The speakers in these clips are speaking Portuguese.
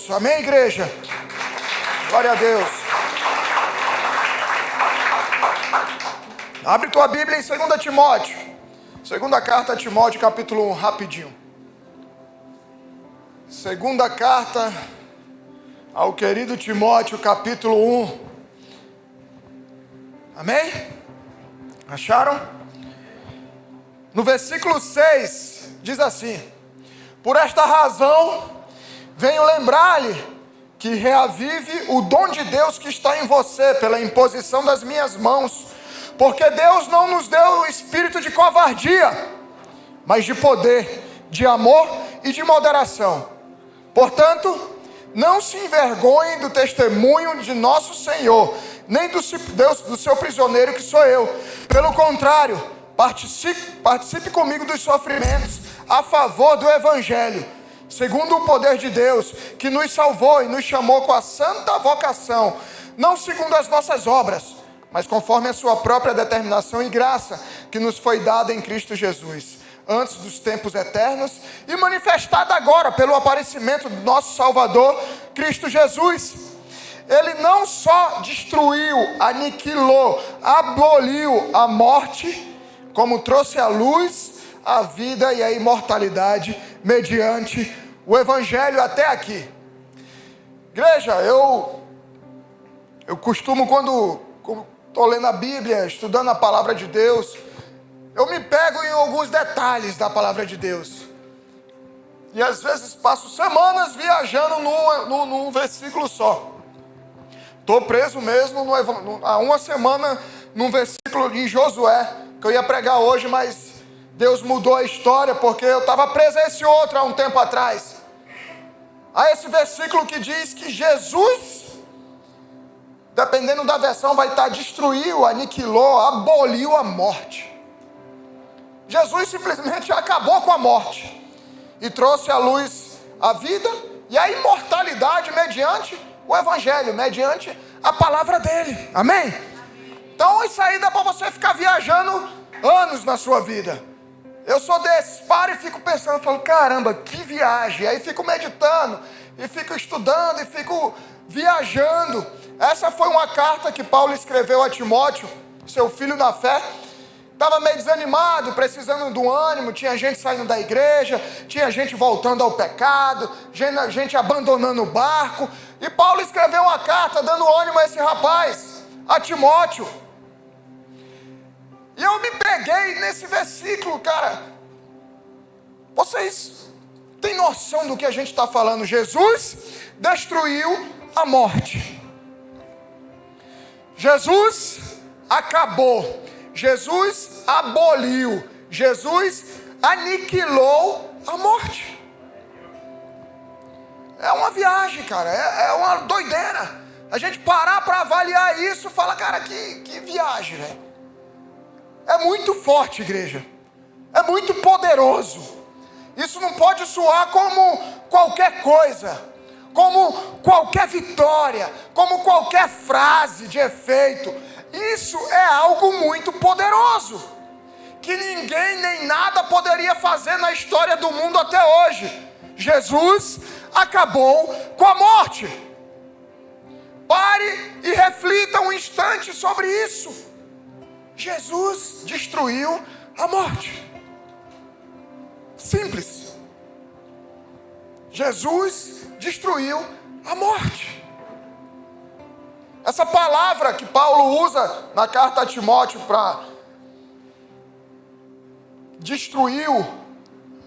Deus. Amém, igreja? Glória a Deus. Abre tua Bíblia em 2 Timóteo. Segunda carta a Timóteo, capítulo 1, rapidinho. Segunda carta ao querido Timóteo, capítulo 1. Amém? Acharam? No versículo 6, diz assim: por esta razão, venho lembrar-lhe que reavive o dom de Deus que está em você, pela imposição das minhas mãos, porque Deus não nos deu o espírito de covardia, mas de poder, de amor e de moderação. Portanto, não se envergonhem do testemunho de nosso Senhor, nem do seu prisioneiro que sou eu. Pelo contrário, participe comigo dos sofrimentos a favor do Evangelho, segundo o poder de Deus, que nos salvou e nos chamou com a santa vocação, não segundo as nossas obras, mas conforme a sua própria determinação e graça, que nos foi dada em Cristo Jesus, antes dos tempos eternos, e manifestada agora pelo aparecimento do nosso Salvador, Cristo Jesus. Ele não só destruiu, aniquilou, aboliu a morte, como trouxe à luz a vida e a imortalidade mediante o Evangelho até aqui. Igreja, eu costumo, quando estou lendo a Bíblia, estudando a palavra de Deus, eu me pego em alguns detalhes da palavra de Deus. E às vezes passo semanas viajando num versículo só. Estou preso mesmo há uma semana num versículo em Josué, que eu ia pregar hoje, mas Deus mudou a história, porque eu estava preso a esse outro há um tempo atrás. Há esse versículo que diz que Jesus, dependendo da versão, vai estar destruiu, aniquilou, aboliu a morte. Jesus simplesmente acabou com a morte e trouxe à luz a vida e a imortalidade mediante o Evangelho, mediante a palavra dele. Amém? Então isso aí dá para você ficar viajando anos na sua vida. Eu sou desses, paro e fico pensando, falo, caramba, que viagem. Aí fico meditando, e fico estudando, e fico viajando. Essa foi uma carta que Paulo escreveu a Timóteo, seu filho na fé. Estava meio desanimado, precisando de um ânimo, tinha gente saindo da igreja, tinha gente voltando ao pecado, gente abandonando o barco. E Paulo escreveu uma carta dando ânimo a esse rapaz, a Timóteo. E eu me peguei nesse versículo, cara. Vocês têm noção do que a gente está falando? Jesus destruiu a morte. Jesus acabou. Jesus aboliu. Jesus aniquilou a morte. É uma viagem, cara. É uma doideira. A gente parar para avaliar isso, fala, cara, que viagem, né? É muito forte, igreja. É muito poderoso. Isso não pode soar como qualquer coisa, como qualquer vitória, como qualquer frase de efeito. Isso é algo muito poderoso, que ninguém nem nada poderia fazer na história do mundo até hoje. Jesus acabou com a morte. Pare e reflita um instante sobre isso. Jesus destruiu a morte. Simples. Jesus destruiu a morte. Essa palavra que Paulo usa na carta a Timóteo para destruiu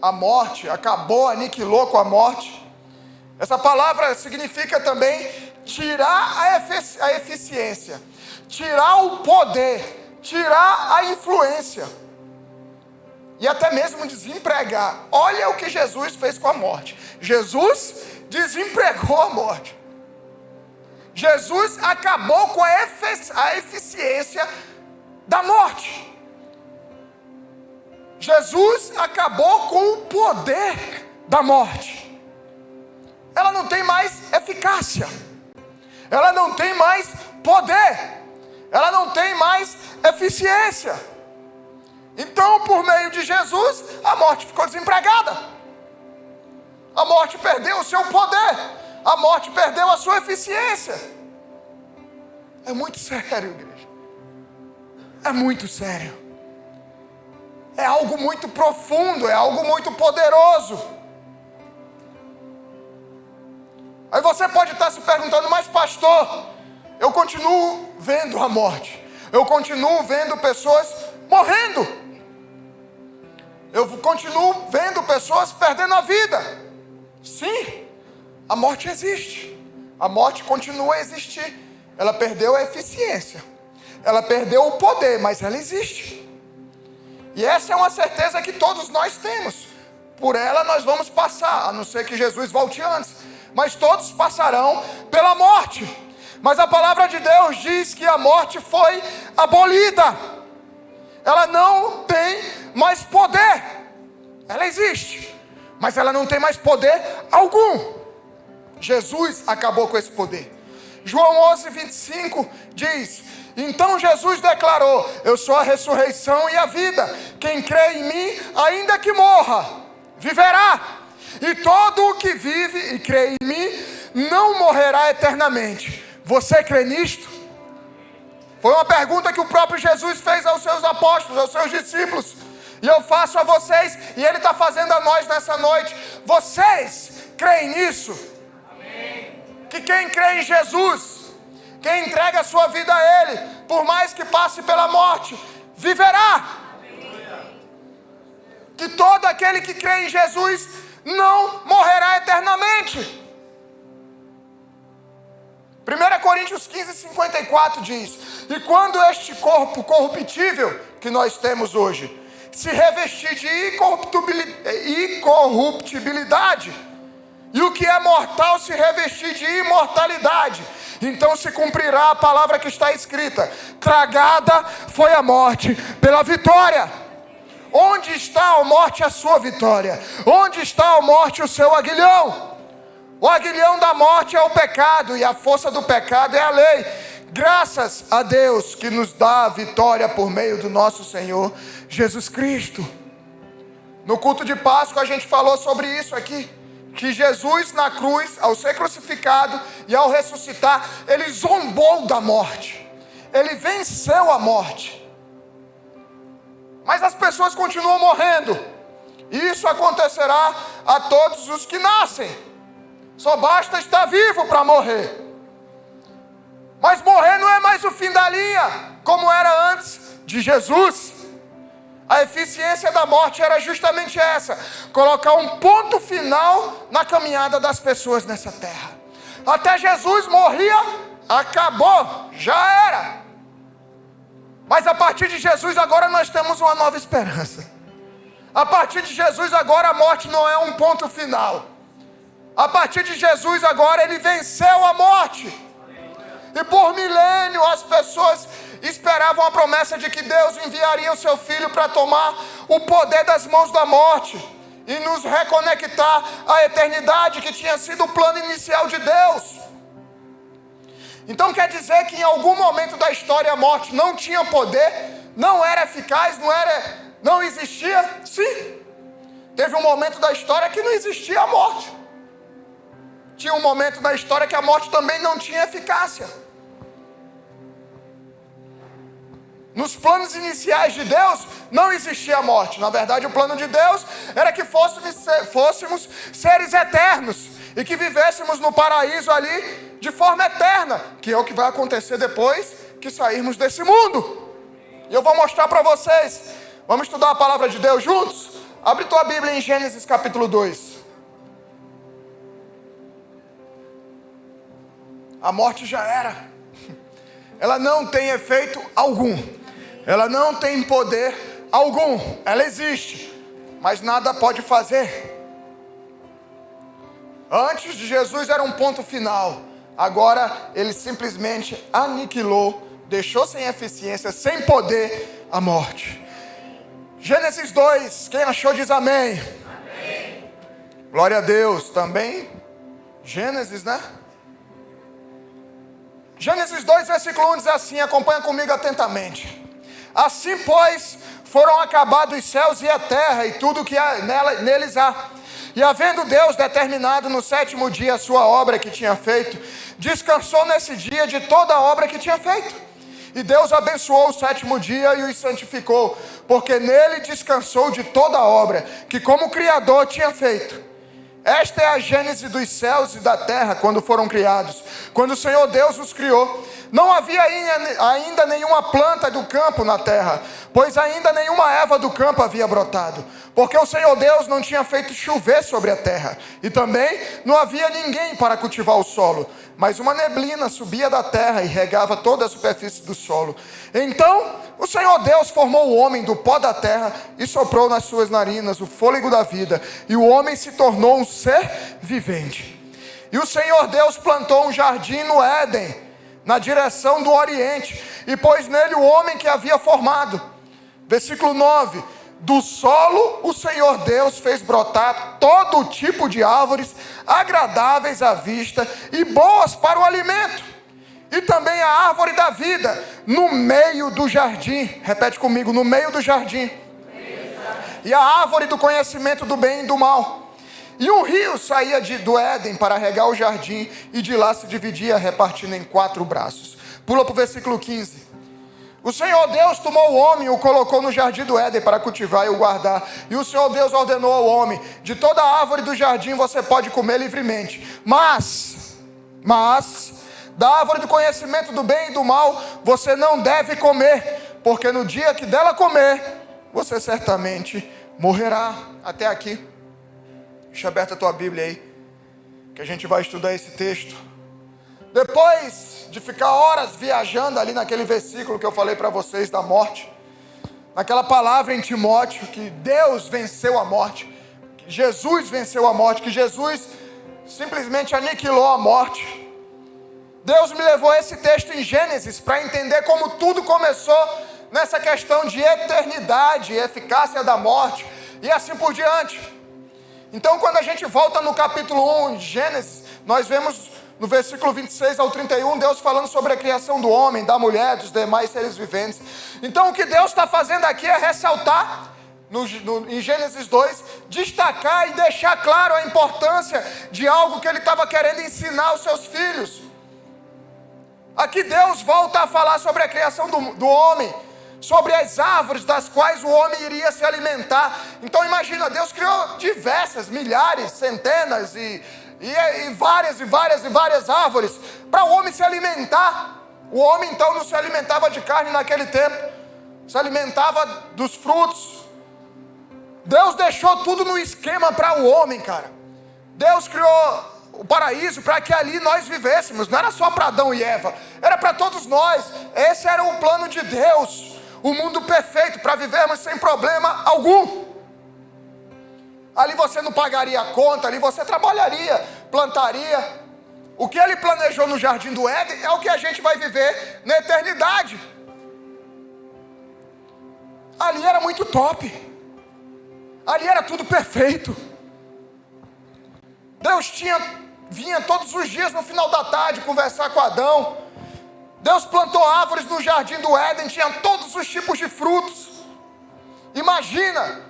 a morte, acabou, aniquilou com a morte. Essa palavra significa também tirar a eficiência, tirar o poder, tirar a influência e até mesmo desempregar. Olha o que Jesus fez com a morte. Jesus desempregou a morte. Jesus acabou com a eficiência da morte. Jesus acabou com o poder da morte. Ela não tem mais eficácia. Ela não tem mais poder. Ela não tem mais eficiência. Então, por meio de Jesus, a morte ficou desempregada. A morte perdeu o seu poder. a morte perdeu a sua eficiência. É muito sério, igreja. É muito sério. É algo muito profundo, é algo muito poderoso. Aí você pode estar se perguntando, mas pastor, eu continuo vendo a morte. Eu continuo vendo pessoas morrendo. Eu continuo vendo pessoas perdendo a vida. Sim, a morte existe. A morte continua a existir. Ela perdeu a eficiência. Ela perdeu o poder, mas ela existe. E essa é uma certeza que todos nós temos. Por ela nós vamos passar, a não ser que Jesus volte antes. Mas todos passarão pela morte. Mas a palavra de Deus diz que a morte foi abolida. Ela não tem mais poder. Ela existe, mas ela não tem mais poder algum. Jesus acabou com esse poder. João 11:25 diz: então Jesus declarou: eu sou a ressurreição e a vida. Quem crê em mim, ainda que morra, viverá. E todo o que vive e crê em mim não morrerá eternamente. Você crê nisto? Foi uma pergunta que o próprio Jesus fez aos seus apóstolos, aos seus discípulos. E eu faço a vocês, e Ele está fazendo a nós nessa noite. Vocês creem nisso? Amém. Que quem crê em Jesus, quem entrega a sua vida a Ele, por mais que passe pela morte, viverá. Amém. Que todo aquele que crê em Jesus não morrerá eternamente. 1 Coríntios 15:54 diz: e quando este corpo corruptível que nós temos hoje se revestir de incorruptibilidade, e o que é mortal se revestir de imortalidade, então se cumprirá a palavra que está escrita: tragada foi a morte pela vitória. Onde está a morte, a sua vitória? Onde está a morte, o seu aguilhão? O aguilhão da morte é o pecado, e a força do pecado é a lei. Graças a Deus que nos dá a vitória por meio do nosso Senhor Jesus Cristo. No culto de Páscoa a gente falou sobre isso aqui, que Jesus na cruz, ao ser crucificado e ao ressuscitar, Ele zombou da morte. Ele venceu a morte. Mas as pessoas continuam morrendo. E isso acontecerá a todos os que nascem. Só basta estar vivo para morrer. Mas morrer não é mais o fim da linha, como era antes de Jesus. A eficiência da morte era justamente essa: colocar um ponto final na caminhada das pessoas nessa terra. Até Jesus morria, acabou, já era. Mas a partir de Jesus agora nós temos uma nova esperança. A partir de Jesus agora a morte não é um ponto final. A partir de Jesus agora Ele venceu a morte. E por milênio as pessoas esperavam a promessa de que Deus enviaria o seu Filho para tomar o poder das mãos da morte e nos reconectar à eternidade, que tinha sido o plano inicial de Deus. Então quer dizer que em algum momento da história a morte não tinha poder, não era eficaz, não existia? Sim. Teve um momento da história que não existia a morte. Tinha um momento da história que a morte também não tinha eficácia. Nos planos iniciais de Deus não existia a morte. Na verdade, o plano de Deus era que fôssemos seres eternos e que vivêssemos no paraíso ali de forma eterna, que é o que vai acontecer depois que sairmos desse mundo. E eu vou mostrar para vocês. Vamos estudar a palavra de Deus juntos? Abre tua Bíblia em Gênesis capítulo 2. A morte já era. Ela não tem efeito algum. Ela não tem poder algum. Ela existe, mas nada pode fazer. Antes de Jesus era um ponto final. Agora Ele simplesmente aniquilou, deixou sem eficiência, sem poder, a morte. Gênesis 2, quem achou diz amém. Amém. Glória a Deus. Também Gênesis, né? Gênesis 2, versículo 1 diz assim, acompanha comigo atentamente. Assim, pois, foram acabados os céus e a terra e tudo que neles há. E havendo Deus determinado no 7º dia a sua obra que tinha feito, descansou nesse dia de toda a obra que tinha feito. E Deus abençoou o 7º dia e o santificou, porque nele descansou de toda a obra que como Criador tinha feito. Esta é a gênese dos céus e da terra quando foram criados. Quando o Senhor Deus os criou, não havia ainda nenhuma planta do campo na terra, pois ainda nenhuma erva do campo havia brotado, porque o Senhor Deus não tinha feito chover sobre a terra, e também não havia ninguém para cultivar o solo, mas uma neblina subia da terra e regava toda a superfície do solo. Então o Senhor Deus formou o homem do pó da terra e soprou nas suas narinas o fôlego da vida, e o homem se tornou um ser vivente. E o Senhor Deus plantou um jardim no Éden, na direção do Oriente, e pôs nele o homem que havia formado. Versículo 9: do solo o Senhor Deus fez brotar todo tipo de árvores agradáveis à vista e boas para o alimento, e também a árvore da vida no meio do jardim. Repete comigo: no meio do jardim. E a árvore do conhecimento do bem e do mal. E um rio saía do Éden para regar o jardim, e de lá se dividia, repartindo em 4 braços. Pula para o versículo 15. O Senhor Deus tomou o homem e o colocou no jardim do Éden para cultivar e o guardar. E o Senhor Deus ordenou ao homem: de toda a árvore do jardim você pode comer livremente, mas da árvore do conhecimento do bem e do mal você não deve comer, porque no dia que dela comer, você certamente morrerá. Até aqui. Deixa aberta a tua Bíblia aí, que a gente vai estudar esse texto. Depois de ficar horas viajando ali naquele versículo que eu falei para vocês da morte, naquela palavra em Timóteo, que Deus venceu a morte, que Jesus venceu a morte, que Jesus simplesmente aniquilou a morte, Deus me levou a esse texto em Gênesis para entender como tudo começou nessa questão de eternidade, eficácia da morte e assim por diante. Então, quando a gente volta no capítulo 1 de Gênesis, nós vemos no versículo 26 ao 31, Deus falando sobre a criação do homem, da mulher, dos demais seres viventes. Então, o que Deus está fazendo aqui é ressaltar, em Gênesis 2, destacar e deixar claro a importância de algo que Ele estava querendo ensinar aos seus filhos. Aqui Deus volta a falar sobre a criação do homem, sobre as árvores das quais o homem iria se alimentar. Então imagina, Deus criou diversas, milhares, centenas e várias árvores para o homem se alimentar. O homem então não se alimentava de carne naquele tempo, se alimentava dos frutos. Deus deixou tudo no esquema para o homem, cara. Deus criou o paraíso para que ali nós vivêssemos. Não era só para Adão e Eva, era para todos nós. Esse era o plano de Deus. O mundo perfeito para vivermos sem problema algum. Ali você não pagaria a conta, ali você trabalharia, plantaria. O que Ele planejou no jardim do Éden é o que a gente vai viver na eternidade. Ali era muito top. Ali era tudo perfeito. Deus vinha todos os dias no final da tarde conversar com Adão. Deus plantou árvores no jardim do Éden, tinha todos os tipos de frutos. Imagina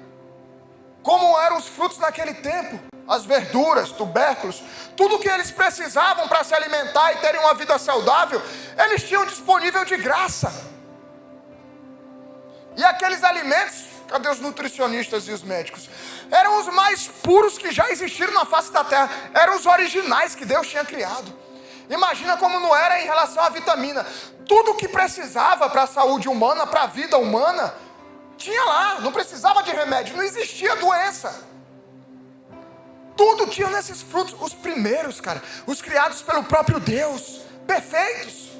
como eram os frutos naquele tempo, as verduras, tubérculos, tudo que eles precisavam para se alimentar e terem uma vida saudável, eles tinham disponível de graça. E aqueles alimentos, cadê os nutricionistas e os médicos? Eram os mais puros que já existiram na face da terra, eram os originais que Deus tinha criado. Imagina como não era em relação à vitamina. Tudo que precisava para a saúde humana, para a vida humana, tinha lá, não precisava de remédio, não existia doença. Tudo tinha nesses frutos, os primeiros, cara, os criados pelo próprio Deus, perfeitos,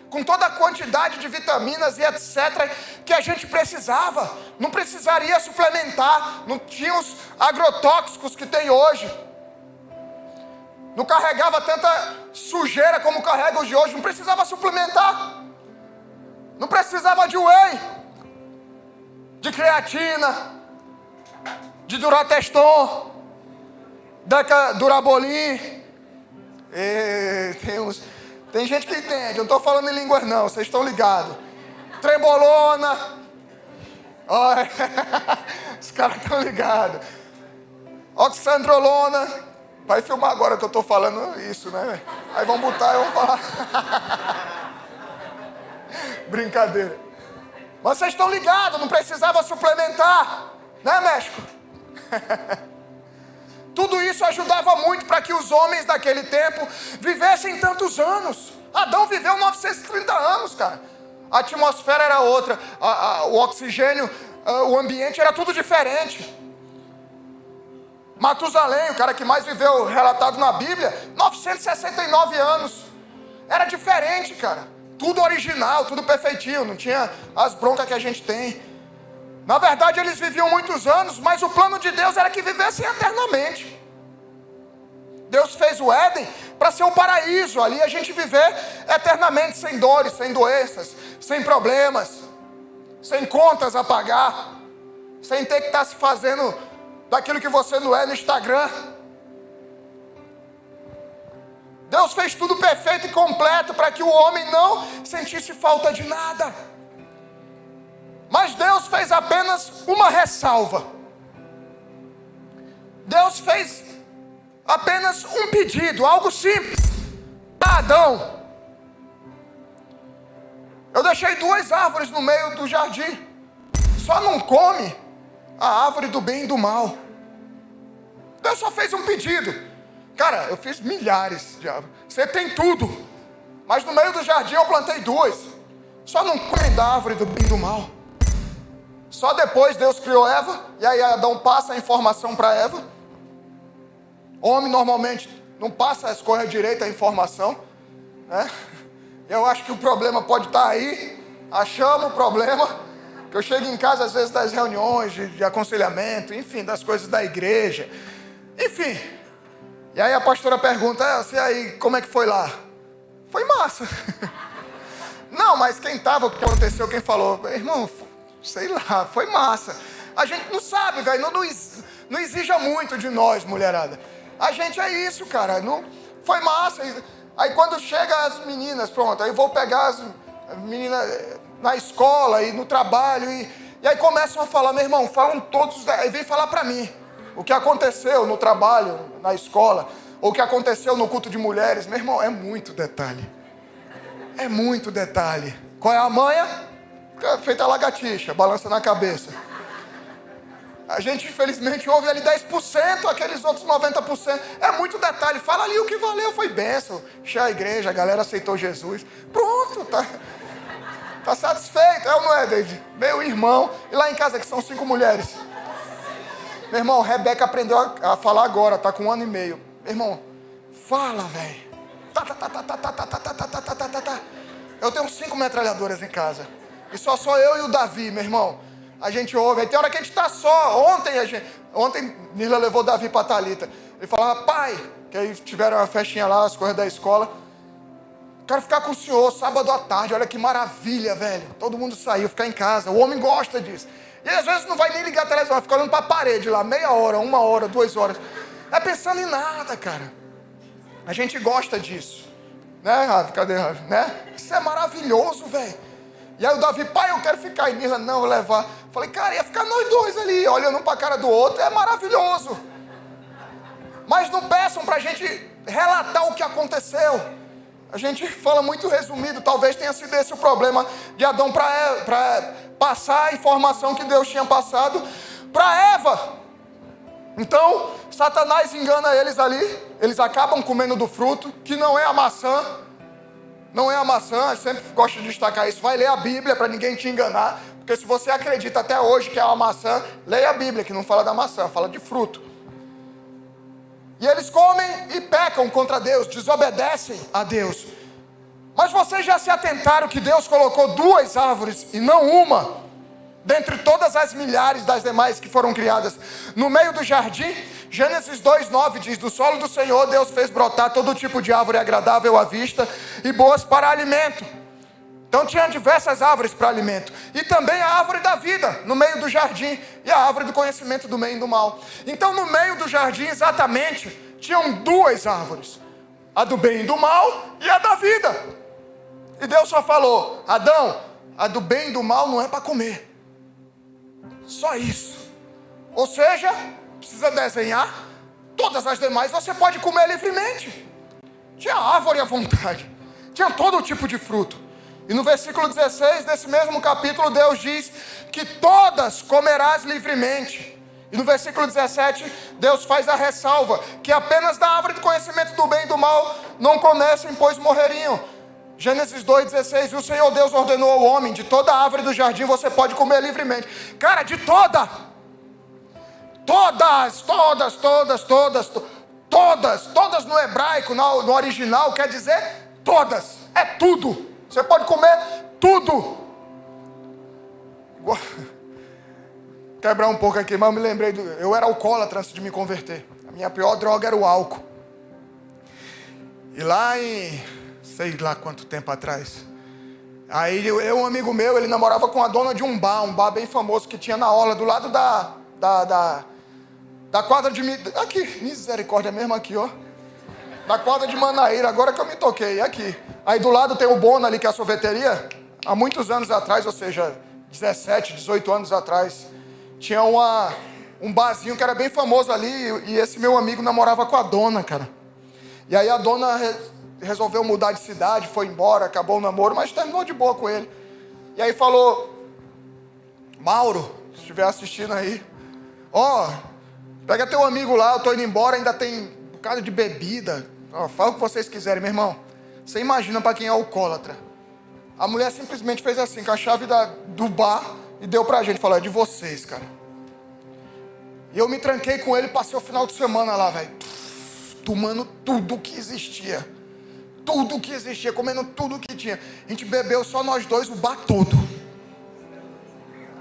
com toda a quantidade de vitaminas e etc. que a gente precisava. Não precisaria suplementar, não tinha os agrotóxicos que tem hoje. Não carregava tanta sujeira como carrega os de hoje. Não precisava suplementar. Não precisava de whey, de creatina, de Durateston, Durabolin. Tem gente que entende. Eu não estou falando em línguas não, vocês estão ligados. Trembolona. Olha, os caras estão ligados. oxandrolona. Vai filmar agora que eu estou falando isso, né? Aí vão botar e vão falar. Brincadeira. Mas vocês estão ligados, não precisava suplementar, né, México? Tudo isso ajudava muito para que os homens daquele tempo vivessem tantos anos. Adão viveu 930 anos, cara. A atmosfera era outra, o oxigênio, o ambiente era tudo diferente. Matusalém, o cara que mais viveu relatado na Bíblia, 969 anos. Era diferente, cara. Tudo original, tudo perfeitinho, não tinha as broncas que a gente tem. Na verdade, eles viviam muitos anos, mas o plano de Deus era que vivessem eternamente. Deus fez o Éden para ser um paraíso, ali a gente viver eternamente, sem dores, sem doenças, sem problemas, sem contas a pagar, sem ter que estar se fazendo daquilo que você não é no Instagram. Deus fez tudo perfeito e completo para que o homem não sentisse falta de nada. Mas Deus fez apenas uma ressalva. Deus fez apenas um pedido, algo simples. Para Adão: eu deixei 2 árvores no meio do jardim. Só não come a árvore do bem e do mal. Deus só fez um pedido. Cara, eu fiz milhares de árvores. Você tem tudo. Mas no meio do jardim eu plantei 2. Só não come da árvore do bem e do mal. Só depois Deus criou Eva. E aí Adão passa a informação para Eva. Homem normalmente não passa a escolha direita a informação, né? Eu acho que o problema pode estar aí. Achamos o problema. Que eu chego em casa às vezes das reuniões de aconselhamento, enfim, das coisas da igreja. Enfim. E aí a pastora pergunta: e aí, como é que foi lá? Foi massa. Não, mas quem estava, o que aconteceu, quem falou? Irmão, sei lá, foi massa. A gente não sabe, velho, não exija muito de nós, mulherada. A gente é isso, cara, não, foi massa. Aí quando chega as meninas, pronto, aí vou pegar as meninas na escola e no trabalho, e aí começam a falar: meu irmão, falam todos, aí vem falar pra mim o que aconteceu no trabalho, na escola, ou o que aconteceu no culto de mulheres. Meu irmão, é muito detalhe. É muito detalhe. Qual é a manha? Feita a lagartixa, balança na cabeça. A gente, infelizmente, ouve ali 10%, aqueles outros 90%. É muito detalhe. Fala ali o que valeu, foi bênção. Encheu a igreja, a galera aceitou Jesus. Pronto, tá satisfeito. É ou não é, David? Meu irmão. E lá em casa, que são 5 mulheres. Meu irmão, Rebeca aprendeu a falar agora, tá com 1 ano e meio. Meu irmão, fala, velho. Eu tenho 5 metralhadoras em casa. E só sou eu e o Davi, meu irmão. A gente ouve. Aí tem hora que a gente tá só. Ontem Nila levou o Davi pra Thalita. Ele falava: pai, que aí tiveram uma festinha lá, as coisas da escola. Quero ficar com o senhor sábado à tarde. Olha que maravilha, velho. Todo mundo saiu, ficar em casa. O homem gosta disso. E às vezes não vai nem ligar a televisão, vai ficar olhando pra parede lá, meia hora, 1 hora, 2 horas. É pensando em nada, cara. A gente gosta disso. Né, Ravi? Cadê Ravi? Né? Isso é maravilhoso, velho. E aí o Davi: pai, eu quero ficar. E Nila: não, vou levar. Falei: cara, ia ficar nós 2 ali, olhando um pra cara do outro. É maravilhoso. Mas não peçam pra gente relatar o que aconteceu. A gente fala muito resumido. Talvez tenha sido esse o problema de Adão para passar a informação que Deus tinha passado para Eva. Então, Satanás engana eles ali. Eles acabam comendo do fruto, que não é a maçã. Não é a maçã, eu sempre gosto de destacar isso. Vai ler a Bíblia para ninguém te enganar. Porque se você acredita até hoje que é uma maçã, leia a Bíblia, que não fala da maçã, fala de fruto. E eles comem e pecam contra Deus, desobedecem a Deus. Mas vocês já se atentaram que Deus colocou 2 árvores e não uma, dentre todas as milhares das demais que foram criadas, no meio do jardim? Gênesis 2:9 diz: do solo do Senhor Deus fez brotar todo tipo de árvore agradável à vista e boas para alimento. Então tinha diversas árvores para alimento. E também a árvore da vida no meio do jardim, e a árvore do conhecimento do bem e do mal. Então no meio do jardim exatamente tinham 2 árvores: a do bem e do mal e a da vida. E Deus só falou: Adão, a do bem e do mal não é para comer. Só isso. Ou seja, precisa desenhar. Todas as demais você pode comer livremente. Tinha árvore à vontade. Tinha todo tipo de fruto. E no versículo 16 desse mesmo capítulo, Deus diz que todas comerás livremente. E no versículo 17, Deus faz a ressalva que apenas da árvore do conhecimento do bem e do mal não comessem, pois morreriam. Gênesis 2,16, e o Senhor Deus ordenou ao homem, de toda a árvore do jardim você pode comer livremente. Cara, de todas, no hebraico, no original, quer dizer todas, é tudo. Você pode comer tudo. Quebrar um pouco aqui, mas eu me lembrei, eu era alcoólatra antes de me converter. A minha pior droga era o álcool. E lá em, sei lá quanto tempo atrás, aí um amigo meu, ele namorava com a dona de um bar bem famoso que tinha na orla, do lado da quadra de... Aqui, misericórdia mesmo aqui, ó. Na quadra de Manaíra, agora que eu me toquei, aqui. Aí do lado tem o Bono ali, que é a sorveteria. Há muitos anos atrás, ou seja, 17, 18 anos atrás, tinha um barzinho que era bem famoso ali, e esse meu amigo namorava com a dona, cara. E aí a dona resolveu mudar de cidade, foi embora, acabou o namoro, mas terminou de boa com ele. E aí falou: Mauro, se estiver assistindo aí, pega teu amigo lá, eu tô indo embora, ainda tem um bocado de bebida. Fala o que vocês quiserem, meu irmão. Você imagina para quem é alcoólatra. A mulher simplesmente fez assim, com a chave do bar, e deu pra gente, falou: é de vocês, cara. E eu me tranquei com ele, passei o final de semana lá, velho, tomando tudo que existia. Tudo que existia, comendo tudo que tinha. A gente bebeu só nós dois, o bar todo.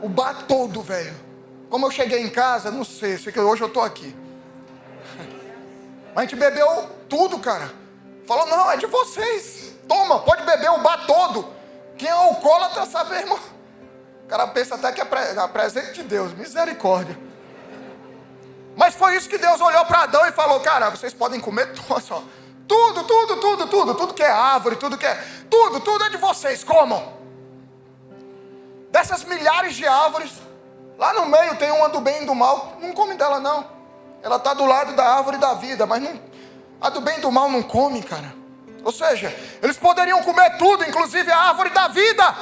O bar todo, velho. Como eu cheguei em casa, não sei que hoje eu tô aqui. Mas a gente bebeu tudo, cara. Falou: não, é de vocês. Toma, pode beber o bar todo. Quem é alcoólatra sabe, irmão. O cara pensa até que é presente de Deus, misericórdia. Mas foi isso que Deus olhou para Adão e falou: cara, vocês podem comer tudo que é árvore, tudo é de vocês, comam. Dessas milhares de árvores, lá no meio tem uma do bem e do mal, não come dela não. Ela está do lado da árvore da vida, mas não, a do bem e do mal não come, cara. Ou seja, eles poderiam comer tudo, inclusive a árvore da vida.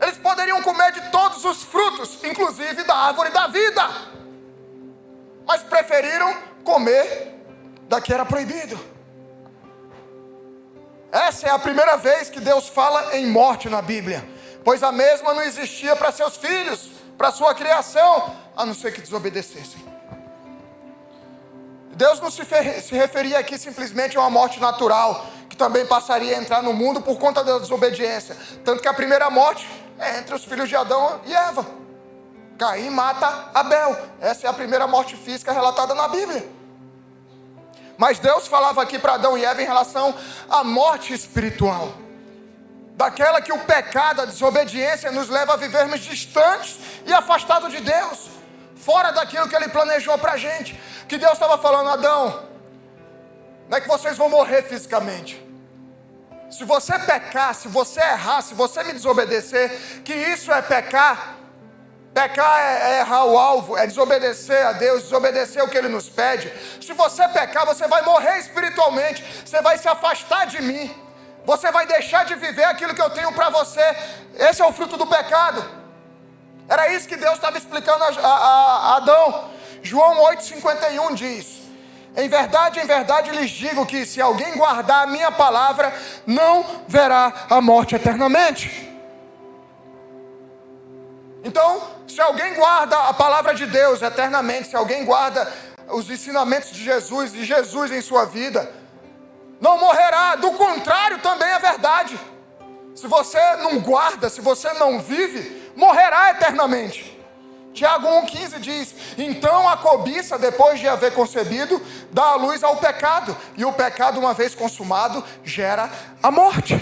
Eles poderiam comer de todos os frutos, inclusive da árvore da vida. Mas preferiram comer da que era proibido. Essa é a primeira vez que Deus fala em morte na Bíblia, pois a mesma não existia para seus filhos, para sua criação, a não ser que desobedecessem. Deus não se referia aqui simplesmente a uma morte natural, que também passaria a entrar no mundo por conta da desobediência. Tanto que a primeira morte é entre os filhos de Adão e Eva. Caim mata Abel. Essa é a primeira morte física relatada na Bíblia. Mas Deus falava aqui para Adão e Eva em relação à morte espiritual. Daquela que o pecado, a desobediência nos leva a vivermos distantes e afastados de Deus. Fora daquilo que Ele planejou para a gente. Que Deus estava falando: Adão, não é que vocês vão morrer fisicamente. Se você pecar, se você errar, se você me desobedecer, que isso é pecar. Pecar é errar o alvo, é desobedecer a Deus, desobedecer o que Ele nos pede. Se você pecar, você vai morrer espiritualmente, você vai se afastar de mim, você vai deixar de viver aquilo que eu tenho para você. Esse é o fruto do pecado. Era isso que Deus estava explicando a Adão. João 8,51 diz: em verdade lhes digo que se alguém guardar a minha palavra, não verá a morte eternamente. Então, se alguém guarda a palavra de Deus eternamente, se alguém guarda os ensinamentos de Jesus e Jesus em sua vida, não morrerá. Do contrário, também é verdade. Se você não guarda, se você não vive, morrerá eternamente. Tiago 1,15 diz: então a cobiça, depois de haver concebido, dá a luz ao pecado, e o pecado, uma vez consumado, gera a morte.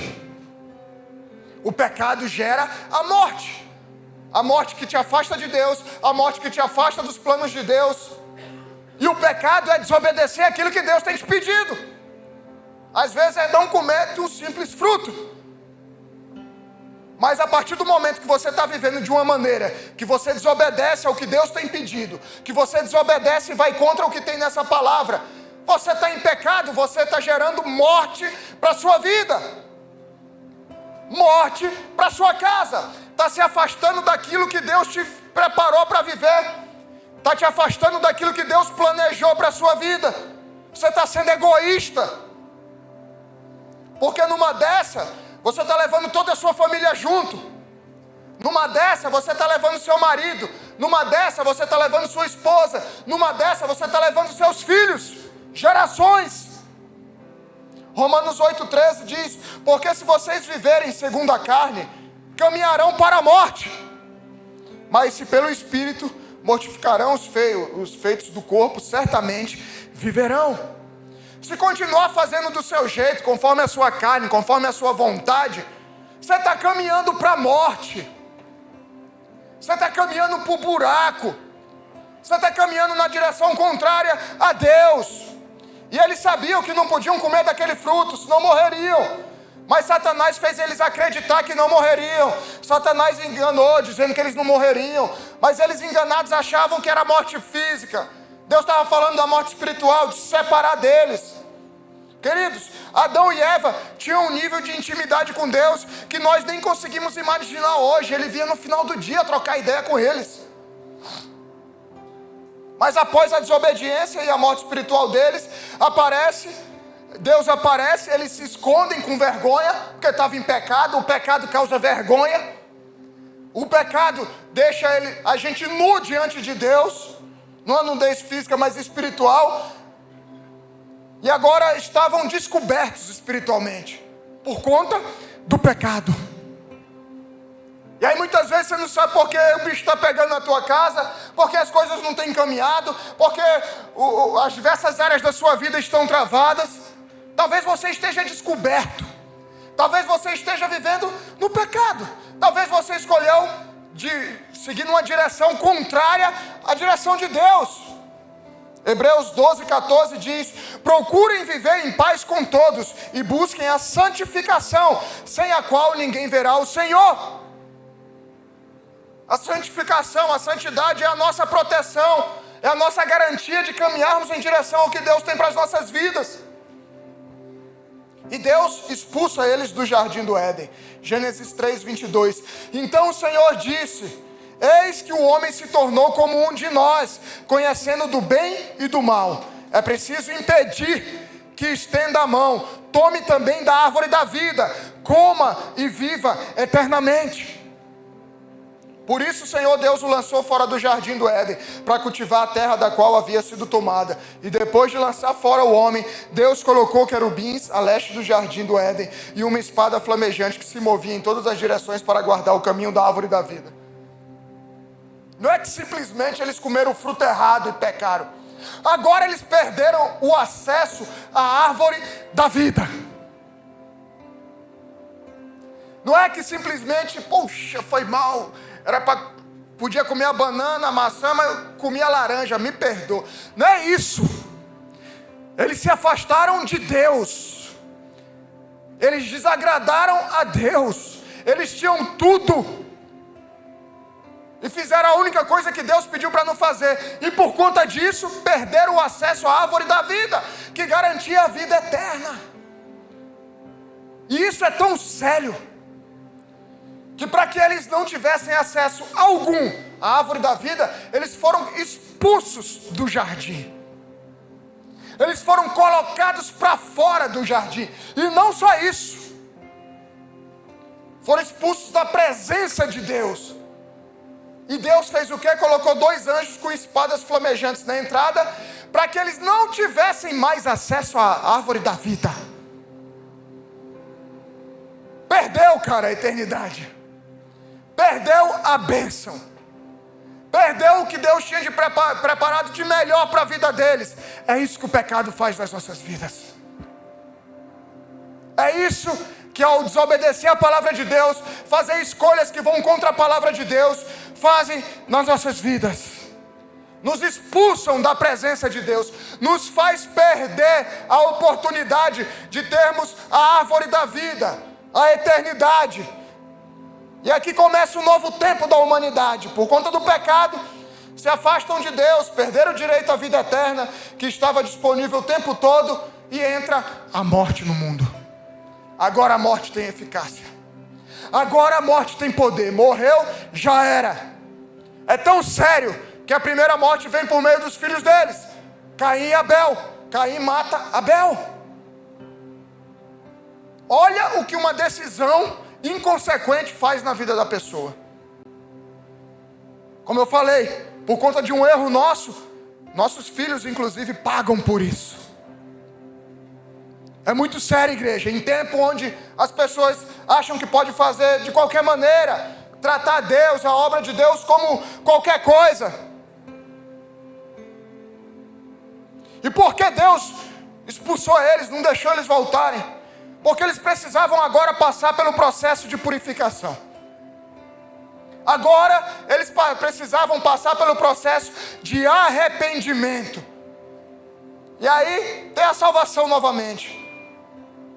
O pecado gera a morte. A morte que te afasta de Deus, a morte que te afasta dos planos de Deus. E o pecado é desobedecer aquilo que Deus tem te pedido. Às vezes é não comer de um simples fruto. Mas a partir do momento que você está vivendo de uma maneira que você desobedece ao que Deus tem pedido, que você desobedece e vai contra o que tem nessa palavra, você está em pecado, você está gerando morte para a sua vida, morte para a sua casa, está se afastando daquilo que Deus te preparou para viver, está te afastando daquilo que Deus planejou para a sua vida. Você está sendo egoísta, porque numa dessa, você está levando toda a sua família junto. Numa dessa, você está levando seu marido. Numa dessa, você está levando sua esposa. Numa dessa, você está levando seus filhos. Gerações. Romanos 8,13 diz: porque se vocês viverem segundo a carne, caminharão para a morte. Mas se pelo Espírito mortificarão os feitos do corpo, certamente viverão. Se continuar fazendo do seu jeito, conforme a sua carne, conforme a sua vontade, você está caminhando para a morte. Você está caminhando para o buraco. Você está caminhando na direção contrária a Deus. E eles sabiam que não podiam comer daquele fruto, senão morreriam. Mas Satanás fez eles acreditar que não morreriam. Satanás enganou, dizendo que eles não morreriam. Mas eles enganados achavam que era morte física. Deus estava falando da morte espiritual, de se separar deles. Queridos, Adão e Eva tinham um nível de intimidade com Deus que nós nem conseguimos imaginar hoje. Ele vinha no final do dia trocar ideia com eles. Mas após a desobediência e a morte espiritual deles, Deus aparece, eles se escondem com vergonha, porque estavam em pecado. O pecado causa vergonha. O pecado deixa a gente nu diante de Deus. Não é nudez física, mas espiritual. E agora estavam descobertos espiritualmente, por conta do pecado. E aí muitas vezes você não sabe porque o bicho está pegando na tua casa, porque as coisas não têm caminhado, porque as diversas áreas da sua vida estão travadas. Talvez você esteja descoberto. Talvez você esteja vivendo no pecado. Talvez você escolheu de seguir numa direção contrária à direção de Deus. Hebreus 12,14 diz: procurem viver em paz com todos e busquem a santificação, sem a qual ninguém verá o Senhor. A santificação, a santidade é a nossa proteção, é a nossa garantia de caminharmos em direção ao que Deus tem para as nossas vidas. E Deus expulsa eles do jardim do Éden. Gênesis 3:22. Então o Senhor disse: eis que o homem se tornou como um de nós, conhecendo do bem e do mal. É preciso impedir que estenda a mão. Tome também da árvore da vida, coma e viva eternamente. Por isso o Senhor Deus o lançou fora do jardim do Éden, para cultivar a terra da qual havia sido tomada. E depois de lançar fora o homem, Deus colocou querubins a leste do jardim do Éden, e uma espada flamejante que se movia em todas as direções para guardar o caminho da árvore da vida. Não é que simplesmente eles comeram o fruto errado e pecaram. Agora eles perderam o acesso à árvore da vida. Não é que simplesmente, poxa, foi mal. Podia comer a banana, a maçã, mas eu comi a laranja, me perdoa. Não é isso. Eles se afastaram de Deus. Eles desagradaram a Deus. Eles tinham tudo. E fizeram a única coisa que Deus pediu para não fazer. E por conta disso, perderam o acesso à árvore da vida, que garantia a vida eterna. E isso é tão sério, que para que eles não tivessem acesso algum à árvore da vida, eles foram expulsos do jardim. Eles foram colocados para fora do jardim. E não só isso, foram expulsos da presença de Deus. E Deus fez o quê? Colocou 2 anjos com espadas flamejantes na entrada, para que eles não tivessem mais acesso à árvore da vida. Perdeu, cara, a eternidade. Perdeu a bênção. Perdeu o que Deus tinha de preparado de melhor para a vida deles. É isso que o pecado faz nas nossas vidas. É isso que, ao desobedecer a palavra de Deus, fazer escolhas que vão contra a palavra de Deus, fazem nas nossas vidas. Nos expulsam da presença de Deus. Nos faz perder a oportunidade de termos a árvore da vida, a eternidade. E aqui começa um novo tempo da humanidade. Por conta do pecado, se afastam de Deus, perderam o direito à vida eterna, que estava disponível o tempo todo, e entra a morte no mundo. Agora a morte tem eficácia. Agora a morte tem poder. Morreu, já era. É tão sério que a primeira morte vem por meio dos filhos deles, Caim e Abel. Caim mata Abel. Olha o que uma decisão inconsequente faz na vida da pessoa. Como eu falei, por conta de um erro nosso, nossos filhos inclusive pagam por isso. É muito sério, igreja, em tempo onde as pessoas acham que pode fazer de qualquer maneira, tratar Deus, a obra de Deus como qualquer coisa. E por que Deus expulsou eles, não deixou eles voltarem? Porque eles precisavam agora passar pelo processo de purificação. Agora eles precisavam passar pelo processo de arrependimento. E aí tem a salvação novamente.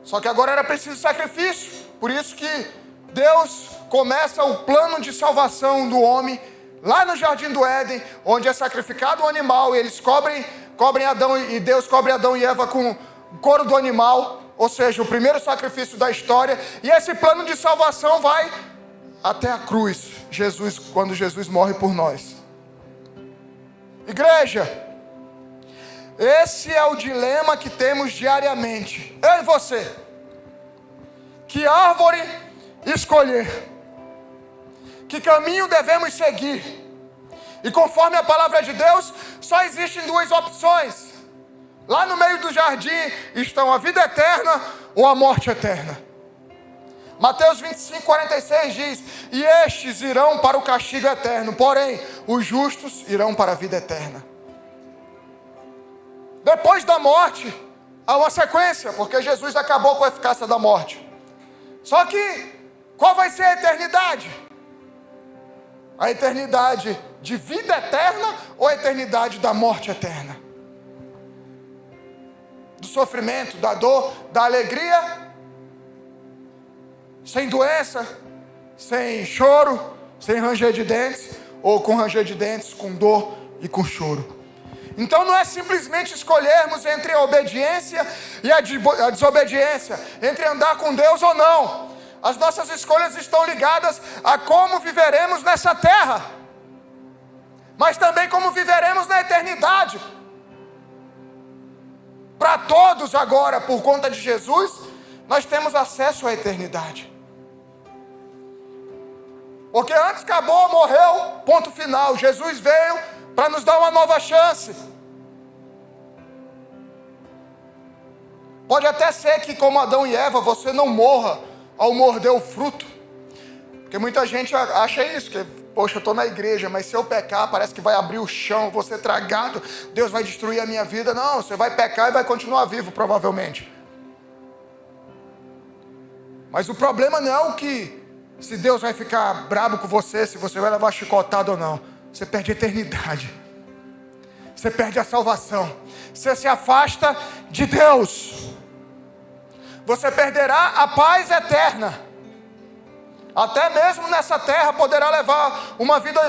Só que agora era preciso sacrifício. Por isso que Deus começa o plano de salvação do homem lá no Jardim do Éden, onde é sacrificado o animal e eles cobrem Adão, e Deus cobre Adão e Eva com o couro do animal, ou seja, o primeiro sacrifício da história. E esse plano de salvação vai até a cruz, quando Jesus morre por nós. Igreja, esse é o dilema que temos diariamente, eu e você. Que árvore escolher? Que caminho devemos seguir? E conforme a palavra de Deus, só existem duas opções. Lá no meio do jardim estão a vida eterna ou a morte eterna. Mateus 25:46 diz: e estes irão para o castigo eterno, porém os justos irão para a vida eterna. Depois da morte há uma sequência, porque Jesus acabou com a eficácia da morte. Só que qual vai ser a eternidade? A eternidade de vida eterna ou a eternidade da morte eterna? Do sofrimento, da dor, da alegria, sem doença, sem choro, sem ranger de dentes, ou com ranger de dentes, com dor e com choro. Então não é simplesmente escolhermos entre a obediência e a desobediência, entre andar com Deus ou não. As nossas escolhas estão ligadas a como viveremos nessa terra, mas também como viveremos na eternidade. Para todos agora, por conta de Jesus, nós temos acesso à eternidade. Porque antes acabou, morreu, ponto final. Jesus veio para nos dar uma nova chance. Pode até ser que, como Adão e Eva, você não morra ao morder o fruto. Porque muita gente acha isso, que, poxa, eu estou na igreja, mas se eu pecar, parece que vai abrir o chão, vou ser tragado, Deus vai destruir a minha vida. Não, você vai pecar e vai continuar vivo, provavelmente. Mas o problema não é o que, se Deus vai ficar bravo com você, se você vai levar chicotada ou não. Você perde a eternidade. Você perde a salvação. Você se afasta de Deus. Você perderá a paz eterna. Até mesmo nessa terra poderá levar uma vida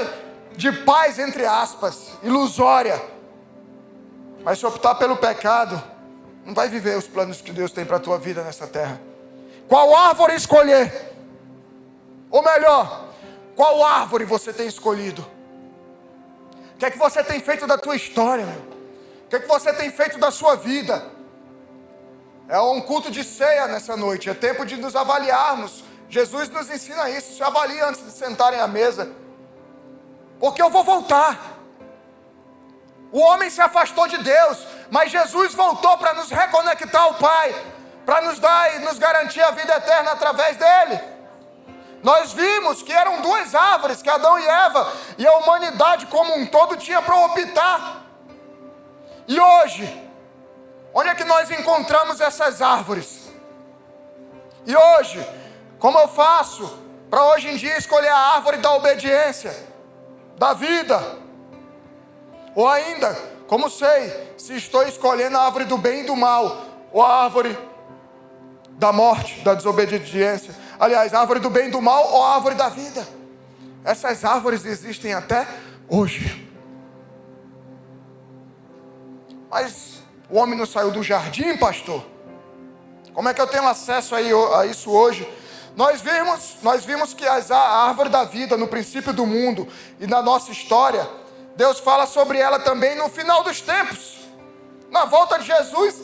de paz, entre aspas, ilusória. Mas se optar pelo pecado, não vai viver os planos que Deus tem para a tua vida nessa terra. Qual árvore escolher? Ou melhor, qual árvore você tem escolhido? O que é que você tem feito da tua história, meu? O que é que você tem feito da sua vida? É um culto de ceia nessa noite, é tempo de nos avaliarmos. Jesus nos ensina isso, se avalie antes de sentarem à mesa. Porque eu vou voltar. O homem se afastou de Deus, mas Jesus voltou para nos reconectar ao Pai, para nos dar e nos garantir a vida eterna através dele. Nós vimos que eram duas árvores que Adão e Eva e a humanidade como um todo tinha para optar. E hoje, onde é que nós encontramos essas árvores? E hoje, como eu faço para hoje em dia escolher a árvore da obediência, da vida? Ou ainda, como sei se estou escolhendo a árvore do bem e do mal, ou a árvore da morte, da desobediência, Aliás, a árvore do bem e do mal ou a árvore da vida. Essas árvores existem até hoje. Mas o homem não saiu do jardim, pastor? Como é que eu tenho acesso a isso hoje? Nós vimos que a árvore da vida, no princípio do mundo e na nossa história, Deus fala sobre ela também no final dos tempos. Na volta de Jesus,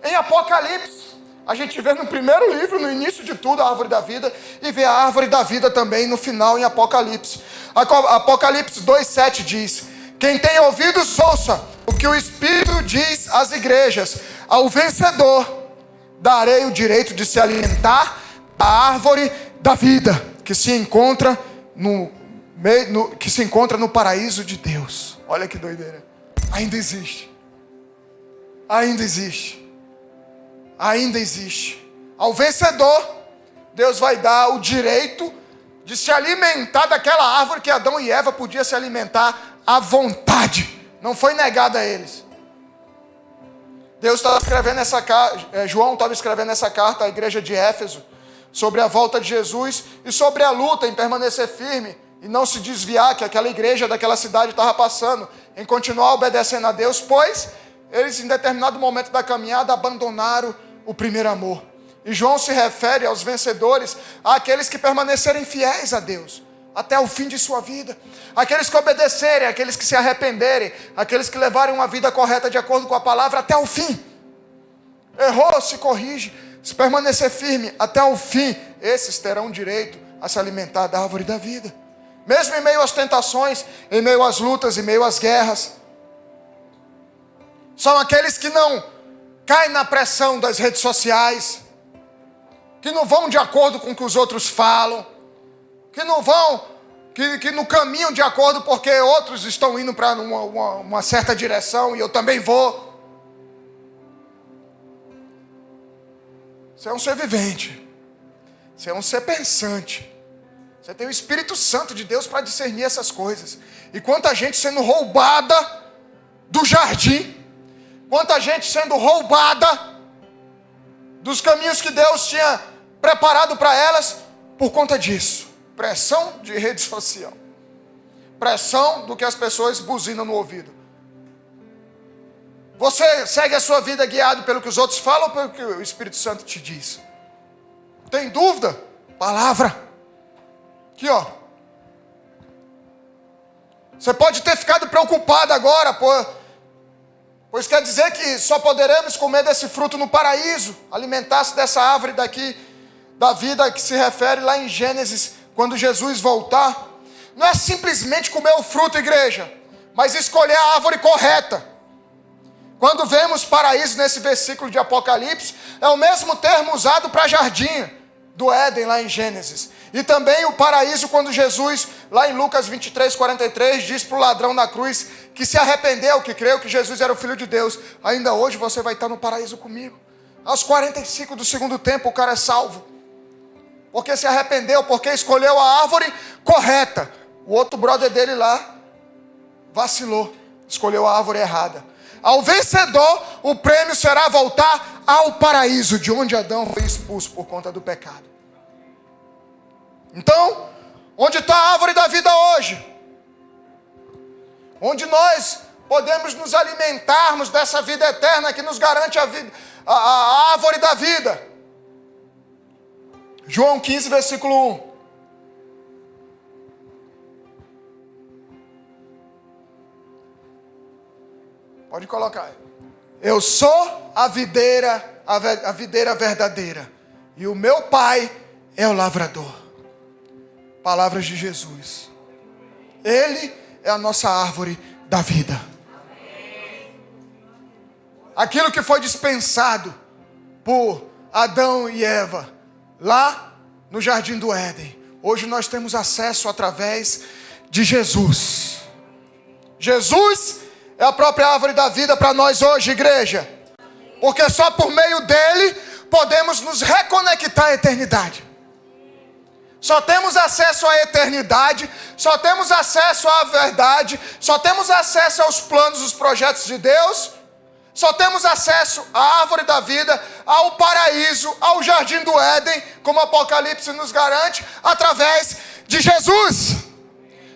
em Apocalipse. A gente vê no primeiro livro, no início de tudo, a árvore da vida, e vê a árvore da vida também no final, em Apocalipse. Apocalipse 2,7 diz: quem tem ouvidos, ouça o que o Espírito diz às igrejas. Ao vencedor darei o direito de se alimentar da árvore da vida, que se encontra no paraíso de Deus. Olha que doideira. Ainda existe. Ainda existe. Ainda existe. Ao vencedor, Deus vai dar o direito de se alimentar daquela árvore que Adão e Eva podiam se alimentar à vontade. Não foi negado a eles. Deus estava escrevendo João estava escrevendo essa carta à igreja de Éfeso sobre a volta de Jesus e sobre a luta em permanecer firme e não se desviar que aquela igreja daquela cidade estava passando, em continuar obedecendo a Deus, pois eles em determinado momento da caminhada abandonaram o primeiro amor. E João se refere aos vencedores, àqueles que permanecerem fiéis a Deus até o fim de sua vida, aqueles que obedecerem, aqueles que se arrependerem, aqueles que levarem uma vida correta de acordo com a palavra até o fim. Errou, se corrige, se permanecer firme até o fim, esses terão direito a se alimentar da árvore da vida, mesmo em meio às tentações, em meio às lutas, em meio às guerras. São aqueles que não caem na pressão das redes sociais, que não vão de acordo com o que os outros falam, que não vão, que não caminham de acordo porque outros estão indo para uma certa direção e eu também vou. Você é um ser vivente, você é um ser pensante, você tem o Espírito Santo de Deus para discernir essas coisas. E quanta gente sendo roubada do jardim, quanta gente sendo roubada dos caminhos que Deus tinha preparado para elas por conta disso. Pressão de rede social, pressão do que as pessoas buzinam no ouvido. Você segue a sua vida guiado pelo que os outros falam ou pelo que o Espírito Santo te diz? Tem dúvida? Palavra. Aqui, ó. Você pode ter ficado preocupado agora, pois quer dizer que só poderemos comer desse fruto no paraíso, alimentar-se dessa árvore daqui, da vida que se refere lá em Gênesis, quando Jesus voltar. Não é simplesmente comer o fruto, igreja, mas escolher a árvore correta. Quando vemos paraíso nesse versículo de Apocalipse, é o mesmo termo usado para jardim do Éden lá em Gênesis. E também o paraíso quando Jesus, lá em Lucas 23:43, diz para o ladrão na cruz que se arrependeu, que creu que Jesus era o Filho de Deus. Ainda hoje você vai estar no paraíso comigo. Aos 45 do segundo tempo o cara é salvo. Porque se arrependeu, porque escolheu a árvore correta. O outro brother dele lá vacilou, escolheu a árvore errada. Ao vencedor, o prêmio será voltar ao paraíso, de onde Adão foi expulso por conta do pecado. Então, onde está a árvore da vida hoje? Onde nós podemos nos alimentarmos dessa vida eterna que nos garante a árvore da vida? João 15, versículo 1. Pode colocar. Eu sou a videira verdadeira, e o meu pai é o lavrador. Palavras de Jesus. Ele é a nossa árvore da vida. Aquilo que foi dispensado por Adão e Eva lá no jardim do Éden, hoje nós temos acesso através de Jesus. Jesus é a própria árvore da vida para nós hoje, igreja, porque só por meio dele podemos nos reconectar à eternidade. Só temos acesso à eternidade, só temos acesso à verdade, só temos acesso aos planos, os projetos de Deus, Só temos acesso à árvore da vida, ao paraíso, ao jardim do Éden, como o Apocalipse nos garante, através de Jesus.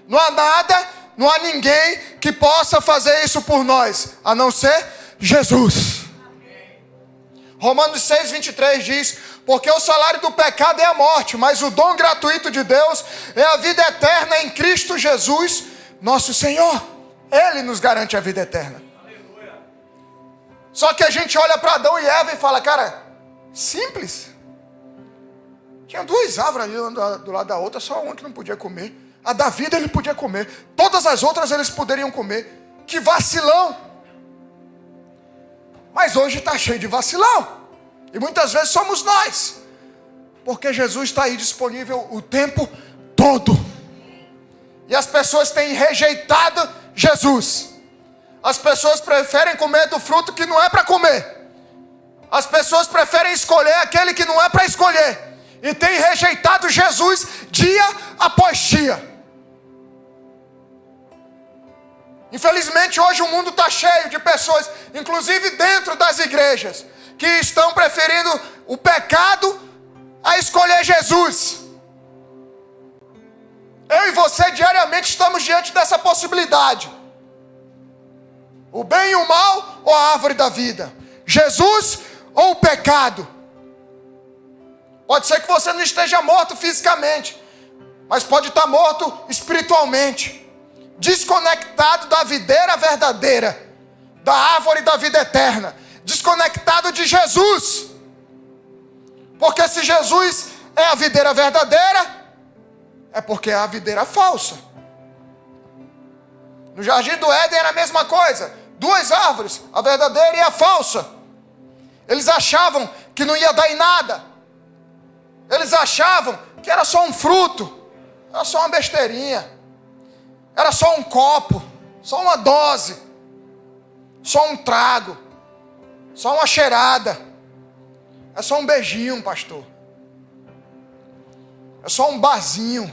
Não há nada, não há ninguém que possa fazer isso por nós, a não ser Jesus. Romanos 6, 23 diz: porque o salário do pecado é a morte, mas o dom gratuito de Deus é a vida eterna em Cristo Jesus, nosso Senhor. Ele nos garante a vida eterna. Só que a gente olha para Adão e Eva e fala, cara, simples. Tinha duas árvores ali do lado da outra, só uma que não podia comer. A da vida ele podia comer. Todas as outras eles poderiam comer. Que vacilão. Mas hoje está cheio de vacilão. E muitas vezes somos nós. Porque Jesus está aí disponível o tempo todo. E as pessoas têm rejeitado Jesus. As pessoas preferem comer do fruto que não é para comer. As pessoas preferem escolher aquele que não é para escolher. E têm rejeitado Jesus dia após dia. Infelizmente hoje o mundo está cheio de pessoas, inclusive dentro das igrejas, que estão preferindo o pecado a escolher Jesus. Eu e você diariamente estamos diante dessa possibilidade. O bem e o mal ou a árvore da vida? Jesus ou o pecado? Pode ser que você não esteja morto fisicamente, mas pode estar morto espiritualmente. Desconectado da videira verdadeira, da árvore da vida eterna. Desconectado de Jesus. Porque se Jesus é a videira verdadeira, é porque é a videira falsa. No jardim do Éden era a mesma coisa. Duas árvores, a verdadeira e a falsa. Eles achavam que não ia dar em nada. Eles achavam que era só um fruto. Era só uma besteirinha. Era só um copo. Só uma dose. Só um trago. Só uma cheirada. É só um beijinho, pastor. É só um barzinho.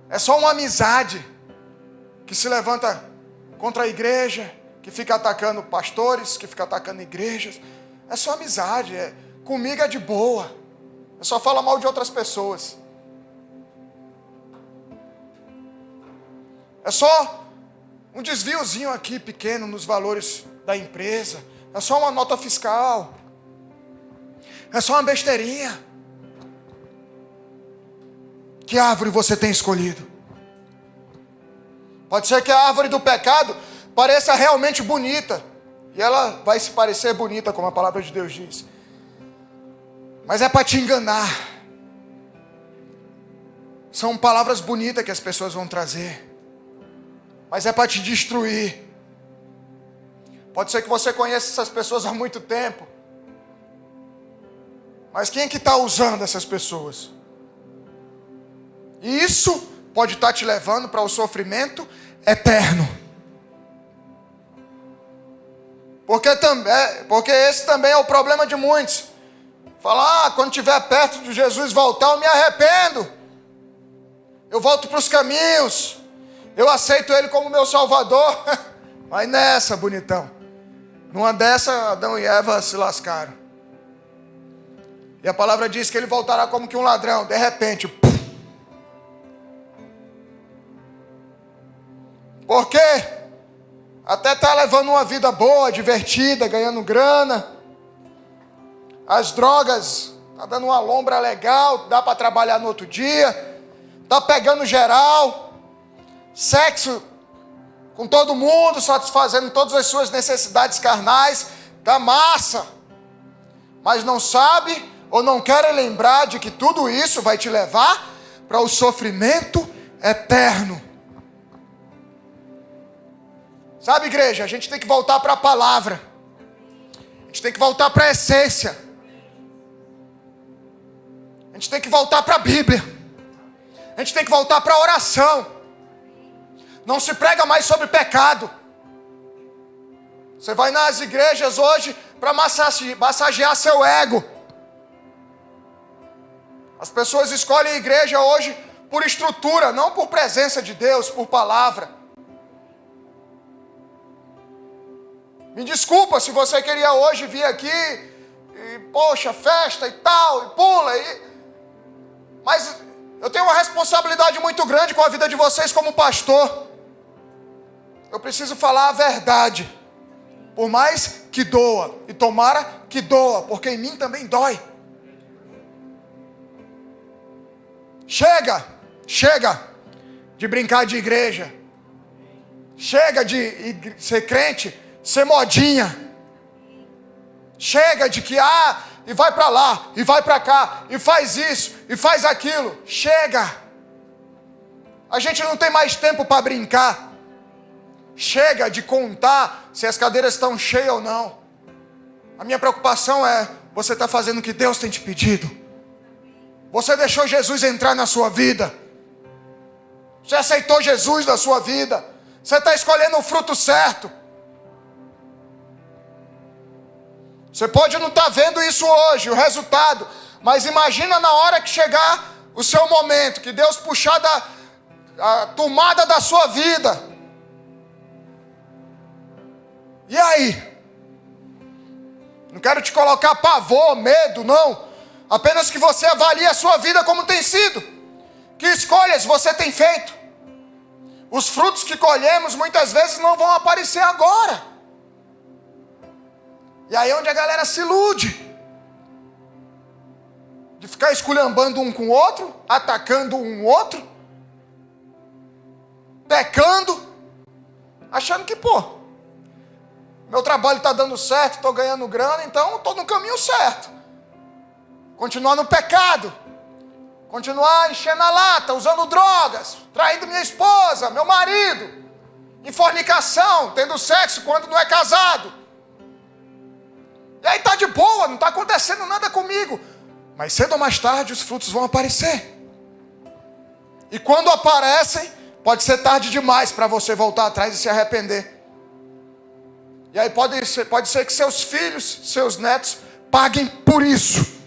É só uma amizade que se levanta contra a igreja, que fica atacando pastores, que fica atacando igrejas. É só amizade. Comigo é de boa. Eu só falo mal de outras pessoas. É só um desviozinho aqui pequeno nos valores da empresa. É só uma nota fiscal. É só uma besteirinha. Que árvore você tem escolhido? Pode ser que a árvore do pecado pareça realmente bonita. E ela vai se parecer bonita, como a palavra de Deus diz. Mas é para te enganar. São palavras bonitas que as pessoas vão trazer. Mas é para te destruir. Pode ser que você conheça essas pessoas há muito tempo. Mas quem é que está usando essas pessoas? E isso pode estar te levando para o sofrimento eterno. Porque esse também é o problema de muitos. Falar, quando estiver perto de Jesus voltar, eu me arrependo. Eu volto para os caminhos. Eu aceito Ele como meu Salvador. Vai nessa, bonitão. Numa dessa, Adão e Eva se lascaram. E a palavra diz que ele voltará como que um ladrão. De repente, porque até está levando uma vida boa, divertida, ganhando grana. As drogas, está dando uma lombra legal, dá para trabalhar no outro dia. Está pegando geral. Sexo com todo mundo, satisfazendo todas as suas necessidades carnais. Está massa. Mas não sabe ou não quer lembrar de que tudo isso vai te levar para o sofrimento eterno. Sabe, igreja, a gente tem que voltar para a palavra. A gente tem que voltar para a essência. A gente tem que voltar para a Bíblia. A gente tem que voltar para a oração. Não se prega mais sobre pecado. Você vai nas igrejas hoje para massagear seu ego. As pessoas escolhem a igreja hoje por estrutura, não por presença de Deus, por palavra. Me desculpa se você queria hoje vir aqui e, poxa, festa e tal, e pula, mas eu tenho uma responsabilidade muito grande com a vida de vocês como pastor. Eu preciso falar a verdade, por mais que doa, e tomara que doa, porque em mim também dói. Chega de brincar de igreja. Chega de ser crente, ser modinha. Chega de que, e vai para lá, e vai para cá, e faz isso, e faz aquilo. Chega. A gente não tem mais tempo para brincar. Chega de contar se as cadeiras estão cheias ou não. A minha preocupação é, você está fazendo o que Deus tem te pedido? Você deixou Jesus entrar na sua vida? Você aceitou Jesus na sua vida? Você está escolhendo o fruto certo? Você pode não estar vendo isso hoje, o resultado, mas imagina na hora que chegar o seu momento, que Deus puxar a tomada da sua vida. E aí? Não quero te colocar pavor, medo, não. Apenas que você avalie a sua vida como tem sido. Que escolhas você tem feito? Os frutos que colhemos muitas vezes não vão aparecer agora. E aí é onde a galera se ilude. De ficar esculhambando um com o outro, atacando um outro, pecando, achando que, meu trabalho está dando certo, estou ganhando grana, então estou no caminho certo. Continuar no pecado, continuar enchendo a lata, usando drogas, traindo minha esposa, meu marido, em fornicação, tendo sexo quando não é casado. E aí está de boa, não está acontecendo nada comigo. Mas cedo ou mais tarde os frutos vão aparecer. E quando aparecem, pode ser tarde demais para você voltar atrás e se arrepender. E aí pode ser que seus filhos, seus netos, paguem por isso.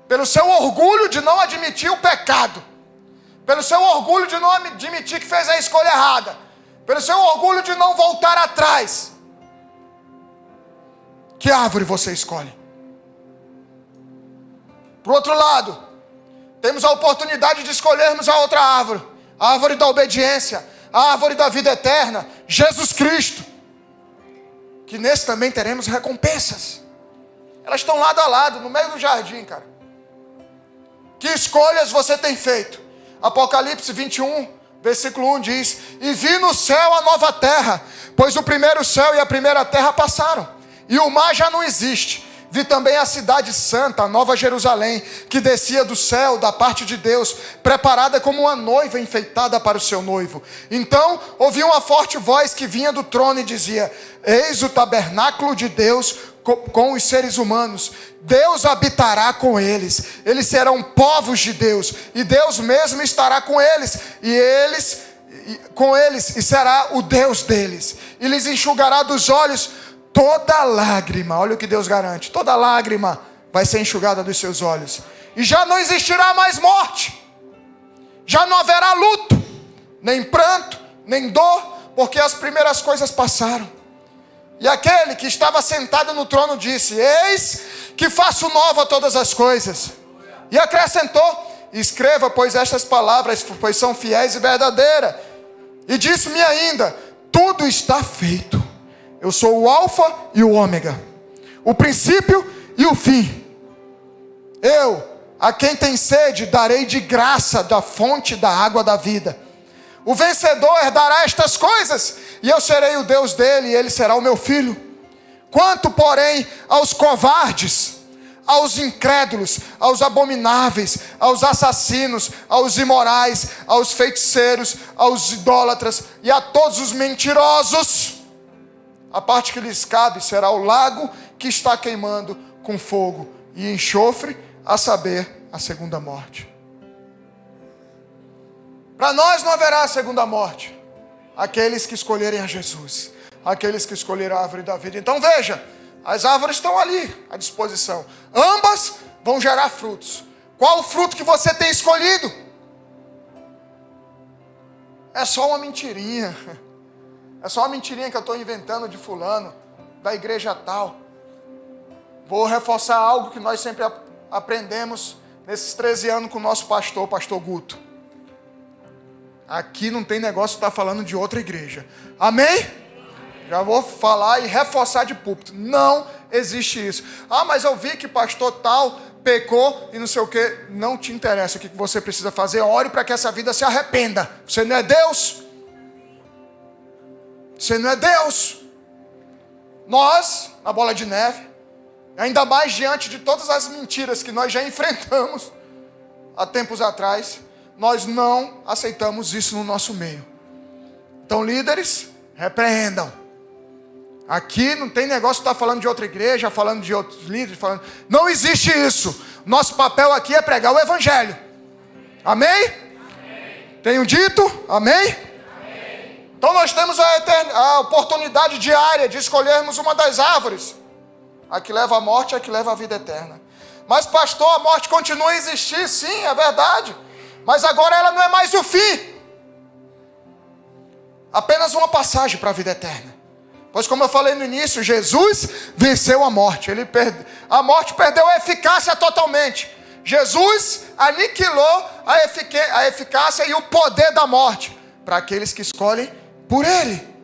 Pelo seu orgulho de não admitir o pecado. Pelo seu orgulho de não admitir que fez a escolha errada. Pelo seu orgulho de não voltar atrás. Que árvore você escolhe? Por outro lado, temos a oportunidade de escolhermos a outra árvore. A árvore da obediência. A árvore da vida eterna. Jesus Cristo. Que nesse também teremos recompensas. Elas estão lado a lado, no meio do jardim, cara. Que escolhas você tem feito? Apocalipse 21, versículo 1 diz: E vi no céu a nova terra, pois o primeiro céu e a primeira terra passaram, e o mar já não existe. Vi também a cidade santa, a nova Jerusalém, que descia do céu, da parte de Deus, preparada como uma noiva enfeitada para o seu noivo. Então ouvi uma forte voz que vinha do trono e dizia: Eis o tabernáculo de Deus com os seres humanos. Deus habitará com eles. Eles serão povos de Deus, e Deus mesmo estará com eles, e será o Deus deles. E lhes enxugará dos olhos toda lágrima. Olha o que Deus garante: toda lágrima vai ser enxugada dos seus olhos. E já não existirá mais morte. Já não haverá luto, nem pranto, nem dor, porque as primeiras coisas passaram. E aquele que estava sentado no trono disse: Eis que faço nova todas as coisas. E acrescentou: Escreva, pois, estas palavras, pois são fiéis e verdadeiras. E disse-me ainda: Tudo está feito. Eu sou o alfa e o ômega, o princípio e o fim. Eu, a quem tem sede, darei de graça da fonte da água da vida. O vencedor herdará estas coisas, e eu serei o Deus dele, e ele será o meu filho. Quanto, porém, aos covardes, aos incrédulos, aos abomináveis, aos assassinos, aos imorais, aos feiticeiros, aos idólatras e a todos os mentirosos, a parte que lhes cabe será o lago que está queimando com fogo e enxofre, a saber, a segunda morte. Para nós não haverá a segunda morte. Aqueles que escolherem a Jesus, aqueles que escolheram a árvore da vida. Então veja, as árvores estão ali à disposição. Ambas vão gerar frutos. Qual o fruto que você tem escolhido? É só uma mentirinha. É só uma mentirinha que eu estou inventando de fulano, da igreja tal. Vou reforçar algo que nós sempre aprendemos nesses 13 anos com o nosso pastor, pastor Guto. Aqui não tem negócio de estar falando de outra igreja. Amém? Já vou falar e reforçar de púlpito. Não existe isso. Ah, mas eu vi que pastor tal pecou e não sei o que. Não te interessa o que você precisa fazer. Ore para que essa vida se arrependa. Você não é Deus. Você não é Deus. Nós, na Bola de Neve, ainda mais diante de todas as mentiras que nós já enfrentamos há tempos atrás, nós não aceitamos isso no nosso meio. Então, líderes, repreendam. Aqui não tem negócio de estar falando de outra igreja, falando de outros líderes, falando. Não existe isso. Nosso papel aqui é pregar o evangelho. Amém? Amém. Tenho dito? Amém? Amém. Então nós temos a oportunidade diária de escolhermos uma das árvores. A que leva à morte, a que leva à vida eterna. Mas pastor, a morte continua a existir, sim, é verdade. Mas agora ela não é mais o fim. Apenas uma passagem para a vida eterna. Pois como eu falei no início, Jesus venceu a morte. A morte perdeu a eficácia totalmente. Jesus aniquilou a eficácia e o poder da morte para aqueles que escolhem por Ele.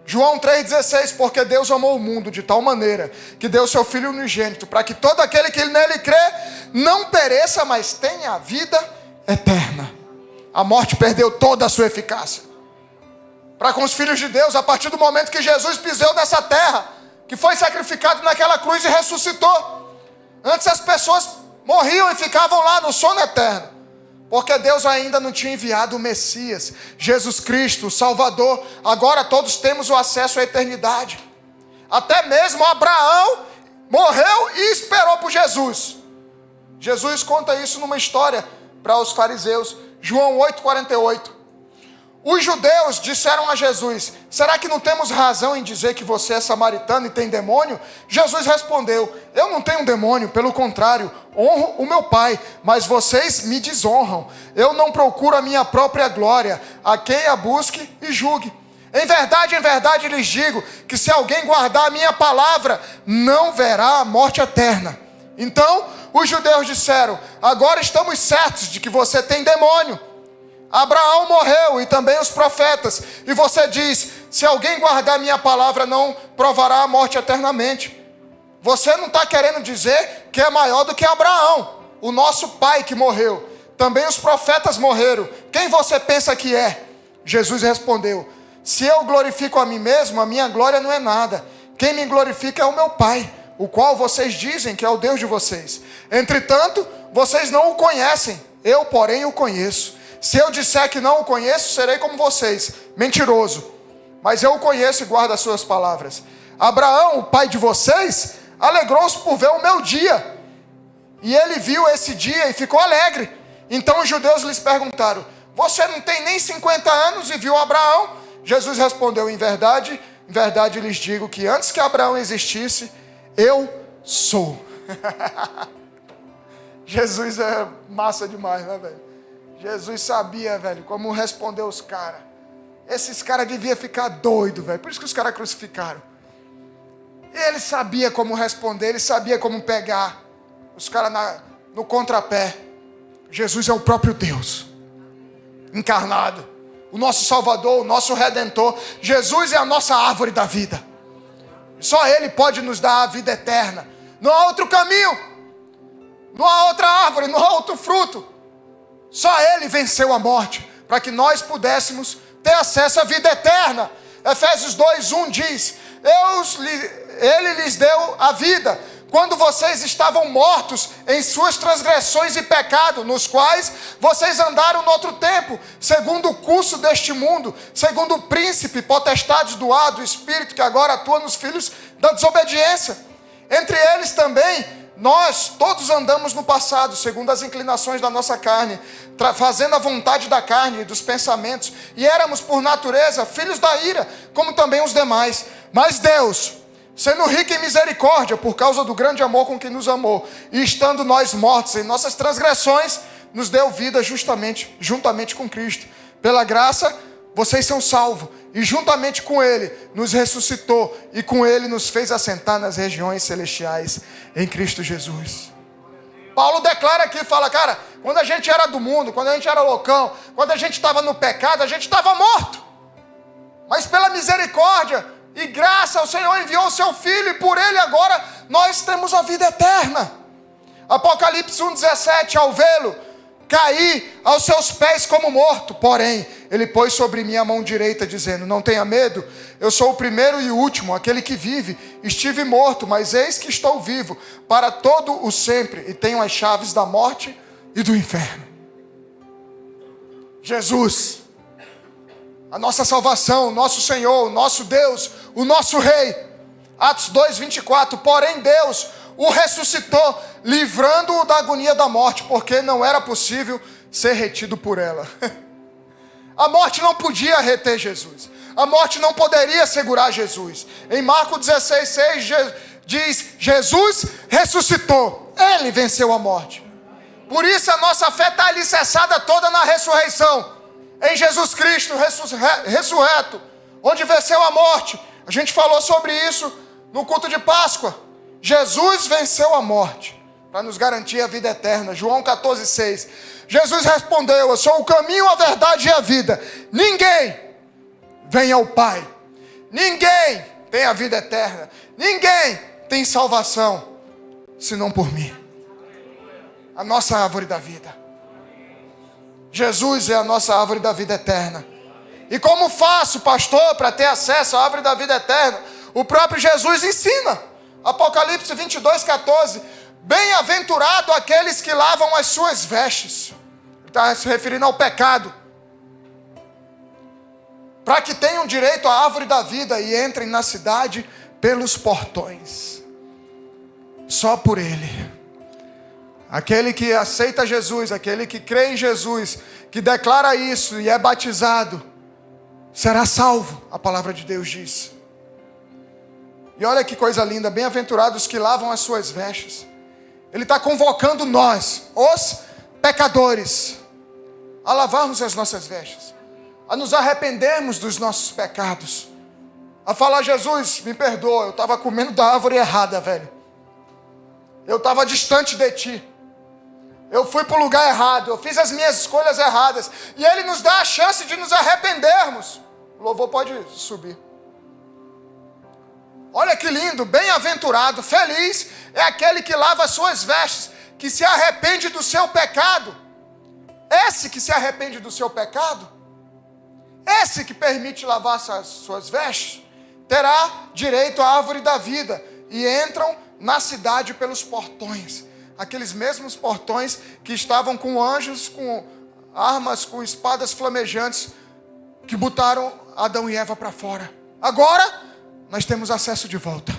João 3,16, porque Deus amou o mundo de tal maneira que deu seu Filho unigênito, para que todo aquele que nele crê não pereça, mas tenha a vida eterna. A morte perdeu toda a sua eficácia. Para com os filhos de Deus, a partir do momento que Jesus pisou nessa terra, que foi sacrificado naquela cruz e ressuscitou. Antes as pessoas morriam e ficavam lá no sono eterno, porque Deus ainda não tinha enviado o Messias, Jesus Cristo, o Salvador. Agora todos temos o acesso à eternidade. Até mesmo Abraão morreu e esperou por Jesus. Jesus conta isso numa história para os fariseus, João 8,48. Os judeus disseram a Jesus: será que não temos razão em dizer que você é samaritano e tem demônio? Jesus respondeu: eu não tenho demônio, pelo contrário, honro o meu Pai, mas vocês me desonram. Eu não procuro a minha própria glória, a quem a busque e julgue. Em verdade lhes digo que se alguém guardar a minha palavra, não verá a morte eterna. Então os judeus disseram: agora estamos certos de que você tem demônio. Abraão morreu e também os profetas. E você diz: se alguém guardar a minha palavra, não provará a morte eternamente. Você não está querendo dizer que é maior do que Abraão, o nosso pai que morreu. Também os profetas morreram. Quem você pensa que é? Jesus respondeu: se eu glorifico a mim mesmo, a minha glória não é nada. Quem me glorifica é o meu Pai, o qual vocês dizem que é o Deus de vocês. Entretanto, vocês não o conhecem. Eu, porém, o conheço. Se eu disser que não o conheço, serei como vocês, mentiroso. Mas eu o conheço e guardo as suas palavras. Abraão, o pai de vocês, alegrou-se por ver o meu dia. E ele viu esse dia e ficou alegre. Então os judeus lhes perguntaram: você não tem nem 50 anos e viu Abraão? Jesus respondeu: em verdade lhes digo que antes que Abraão existisse, eu sou. Jesus é massa demais, né, velho? Jesus sabia, velho, como responder os caras. Esses caras deviam ficar doidos, velho. Por isso que os caras crucificaram. Ele sabia como responder, ele sabia como pegar os caras no contrapé. Jesus é o próprio Deus encarnado, o nosso Salvador, o nosso Redentor. Jesus é a nossa árvore da vida. Só Ele pode nos dar a vida eterna. Não há outro caminho, não há outra árvore, não há outro fruto. Só Ele venceu a morte, para que nós pudéssemos ter acesso à vida eterna. Efésios 2:1 diz: Ele lhes deu a vida, quando vocês estavam mortos em suas transgressões e pecado, nos quais vocês andaram no outro tempo, segundo o curso deste mundo, segundo o príncipe, potestades do ar, do espírito, que agora atua nos filhos da desobediência. Entre eles também nós todos andamos no passado, segundo as inclinações da nossa carne, fazendo a vontade da carne e dos pensamentos, e éramos por natureza filhos da ira, como também os demais. Mas Deus, sendo rico em misericórdia, por causa do grande amor com que nos amou, e estando nós mortos em nossas transgressões, nos deu vida juntamente com Cristo. Pela graça, vocês são salvos. e juntamente com Ele nos ressuscitou e com Ele nos fez assentar nas regiões celestiais em Cristo Jesus. Paulo declara aqui, fala, cara, quando a gente era do mundo, quando a gente era loucão, quando a gente estava no pecado, a gente estava morto. Mas pela misericórdia e graça, o Senhor enviou o seu Filho e por Ele agora nós temos a vida eterna. Apocalipse 1,17, ao vê-lo, caí aos seus pés como morto. Porém, Ele pôs sobre mim a mão direita, dizendo, não tenha medo, eu sou o primeiro e o último, aquele que vive. Estive morto, mas eis que estou vivo para todo o sempre, e tenho as chaves da morte e do inferno. Jesus, a nossa salvação, o nosso Senhor, o nosso Deus, o nosso Rei. Atos 2:24, porém Deus o ressuscitou, livrando-o da agonia da morte, porque não era possível ser retido por ela. A morte não podia reter Jesus. A morte não poderia segurar Jesus. Em Marcos 16:6 diz, Jesus ressuscitou. Ele venceu a morte. Por isso a nossa fé está alicerçada toda na ressurreição. Em Jesus Cristo ressurreto, onde venceu a morte. A gente falou sobre isso no culto de Páscoa. Jesus venceu a morte para nos garantir a vida eterna. João 14:6. Jesus respondeu, eu sou o caminho, a verdade e a vida. Ninguém vem ao Pai. Ninguém tem a vida eterna. Ninguém tem salvação, senão por mim. A nossa árvore da vida. Jesus é a nossa árvore da vida eterna. E como faço, pastor, para ter acesso à árvore da vida eterna? O próprio Jesus ensina. Apocalipse 22:14. Bem-aventurado aqueles que lavam as suas vestes. Está se referindo ao pecado. Para que tenham direito à árvore da vida e entrem na cidade pelos portões. Só por Ele. Aquele que aceita Jesus, aquele que crê em Jesus, que declara isso e é batizado, será salvo, a palavra de Deus diz. E olha que coisa linda, bem-aventurados que lavam as suas vestes. Ele está convocando nós, os pecadores, a lavarmos as nossas vestes, a nos arrependermos dos nossos pecados, a falar, Jesus, me perdoa, eu estava comendo da árvore errada, velho. Eu estava distante de Ti. Eu fui para o lugar errado, eu fiz as minhas escolhas erradas. E Ele nos dá a chance de nos arrependermos. O louvor pode subir. Olha que lindo, bem-aventurado, feliz é aquele que lava as suas vestes, que se arrepende do seu pecado. Esse que se arrepende do seu pecado, esse que permite lavar as suas vestes, terá direito à árvore da vida e entram na cidade pelos portões. Aqueles mesmos portões que estavam com anjos, com armas, com espadas flamejantes, que botaram Adão e Eva para fora. Agora, nós temos acesso de volta.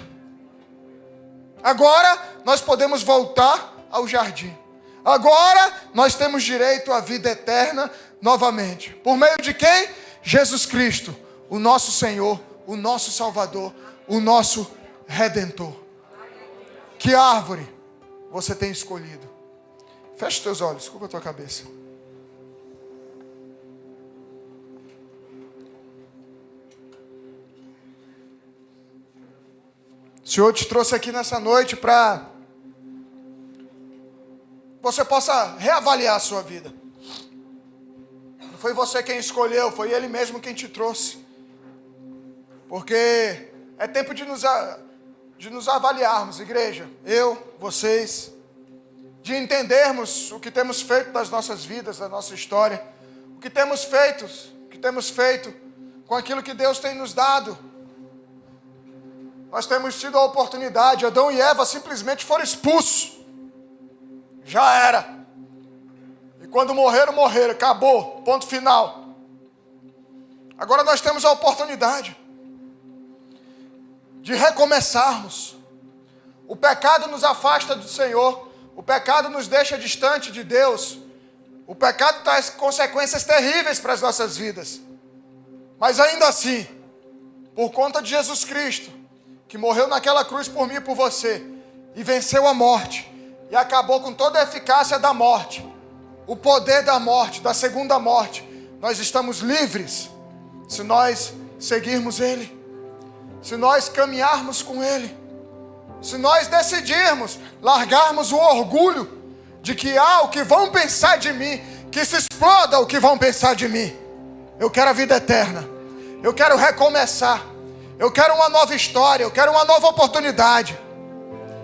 Agora, nós podemos voltar ao jardim. Agora, nós temos direito à vida eterna novamente. Por meio de quem? Jesus Cristo, o nosso Senhor, o nosso Salvador, o nosso Redentor. Que árvore você tem escolhido? Feche os teus olhos, curva a tua cabeça. O Senhor te trouxe aqui nessa noite para você possa reavaliar a sua vida. Não foi você quem escolheu, foi Ele mesmo quem te trouxe. Porque é tempo de nos avaliarmos, igreja, eu, vocês, de entendermos o que temos feito das nossas vidas, da nossa história, o que temos feito com aquilo que Deus tem nos dado. Nós temos tido a oportunidade, Adão e Eva simplesmente foram expulsos. Já era. E quando morreram, acabou, ponto final. Agora nós temos a oportunidade de recomeçarmos. O pecado nos afasta do Senhor. O pecado nos deixa distante de Deus. O pecado traz consequências terríveis para as nossas vidas. Mas ainda assim, por conta de Jesus Cristo, que morreu naquela cruz por mim e por você, e venceu a morte, e acabou com toda a eficácia da morte, o poder da morte, da segunda morte, nós estamos livres, se nós seguirmos Ele, se nós caminharmos com Ele, se nós decidirmos largarmos o orgulho de que o que vão pensar de mim, que se exploda o que vão pensar de mim. Eu quero a vida eterna, eu quero recomeçar, eu quero uma nova história, eu quero uma nova oportunidade,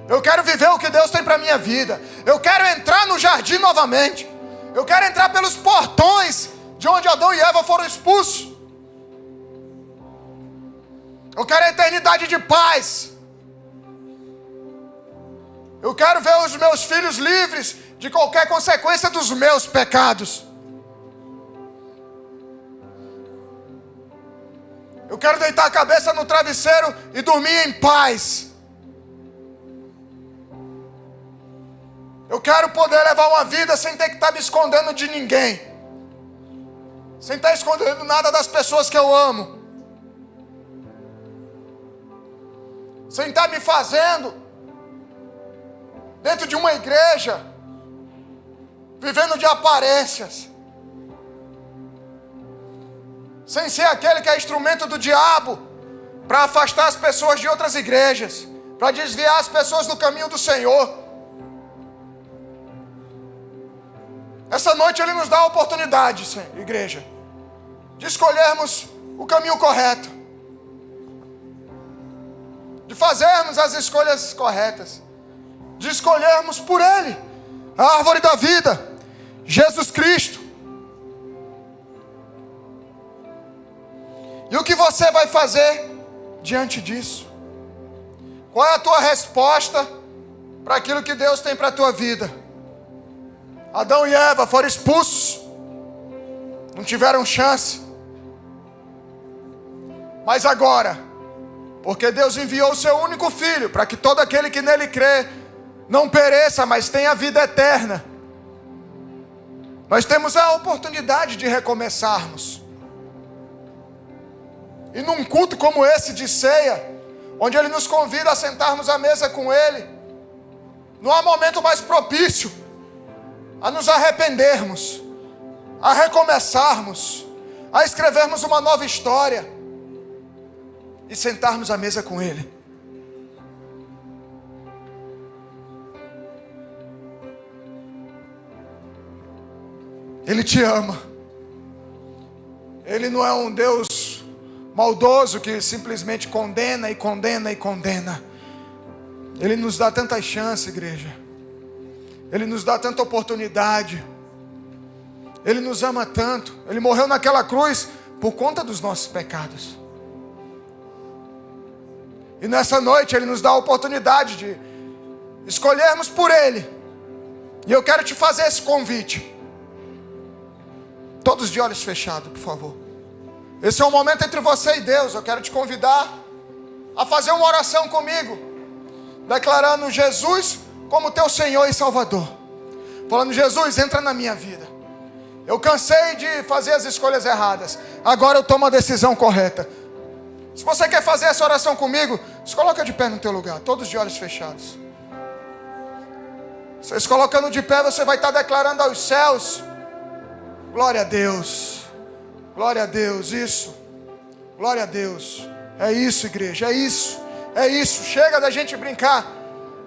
eu quero viver o que Deus tem para a minha vida, eu quero entrar no jardim novamente, eu quero entrar pelos portões de onde Adão e Eva foram expulsos. Eu quero a eternidade de paz. Eu quero ver os meus filhos livres de qualquer consequência dos meus pecados. Eu quero deitar a cabeça no travesseiro e dormir em paz. Eu quero poder levar uma vida sem ter que estar me escondendo de ninguém, sem estar escondendo nada das pessoas que eu amo, sem estar me fazendo dentro de uma igreja, vivendo de aparências, sem ser aquele que é instrumento do diabo para afastar as pessoas de outras igrejas, para desviar as pessoas do caminho do Senhor. Essa noite Ele nos dá a oportunidade, igreja, de escolhermos o caminho correto, de fazermos as escolhas corretas, de escolhermos por Ele, a árvore da vida, Jesus Cristo. E o que você vai fazer diante disso? Qual é a tua resposta para aquilo que Deus tem para a tua vida? Adão e Eva foram expulsos, não tiveram chance, mas agora, porque Deus enviou o seu único Filho, para que todo aquele que nele crê não pereça, mas tenha vida eterna, nós temos a oportunidade de recomeçarmos. E num culto como esse de ceia, onde Ele nos convida a sentarmos à mesa com Ele, não há momento mais propício a nos arrependermos, a recomeçarmos, a escrevermos uma nova história e sentarmos à mesa com Ele. Ele te ama. Ele não é um Deus maldoso que simplesmente condena e condena e condena. Ele nos dá tanta chance, igreja. Ele nos dá tanta oportunidade. Ele nos ama tanto. Ele morreu naquela cruz por conta dos nossos pecados. E nessa noite Ele nos dá a oportunidade de escolhermos por Ele. E eu quero te fazer esse convite. Todos de olhos fechados, por favor. Esse é um momento entre você e Deus. Eu quero te convidar a fazer uma oração comigo, declarando Jesus como teu Senhor e Salvador. Falando: Jesus, entra na minha vida. Eu cansei de fazer as escolhas erradas. Agora eu tomo a decisão correta. Se você quer fazer essa oração comigo, se coloca de pé no teu lugar, todos de olhos fechados. Você se colocando de pé, você vai estar declarando aos céus: glória a Deus, glória a Deus, isso, glória a Deus. É isso, igreja, é isso, é isso. Chega da gente brincar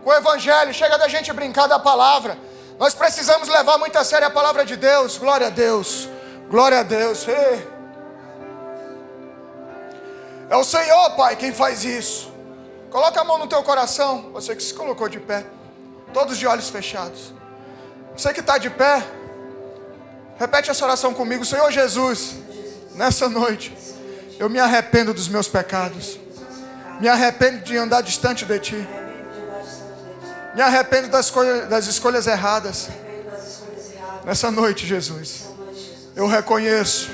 com o Evangelho, chega da gente brincar da palavra. Nós precisamos levar muito a sério a palavra de Deus. Glória a Deus, glória a Deus. É o Senhor, Pai, quem faz isso. Coloca a mão no teu coração, você que se colocou de pé, todos de olhos fechados. Você que está de pé, repete essa oração comigo. Senhor Jesus, nessa noite eu me arrependo dos meus pecados, me arrependo de andar distante de Ti, me arrependo das escolhas erradas. Nessa noite, Jesus, eu reconheço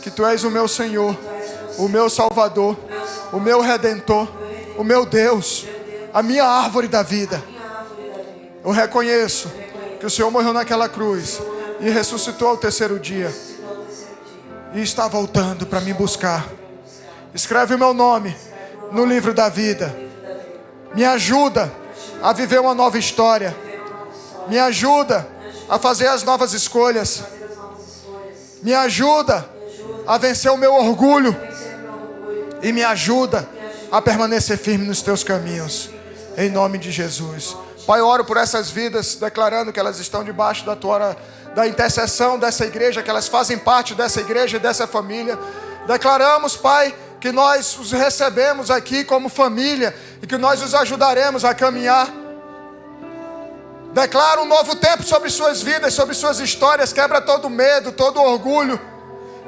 que Tu és o meu Senhor, o meu Salvador, o meu Redentor, o meu Deus, a minha árvore da vida. Eu reconheço que o Senhor morreu naquela cruz e ressuscitou ao terceiro dia, e está voltando para me buscar. Escreve o meu nome no livro da vida. Me ajuda a viver uma nova história. Me ajuda a fazer as novas escolhas. Me ajuda a vencer o meu orgulho. e me ajuda a permanecer firme nos teus caminhos, em nome de Jesus. Pai, eu oro por essas vidas, declarando que elas estão debaixo da intercessão dessa igreja, que elas fazem parte dessa igreja e dessa família. Declaramos, Pai, que nós os recebemos aqui como família e que nós os ajudaremos a caminhar. Declaro um novo tempo sobre suas vidas, sobre suas histórias. Quebra todo medo, todo orgulho.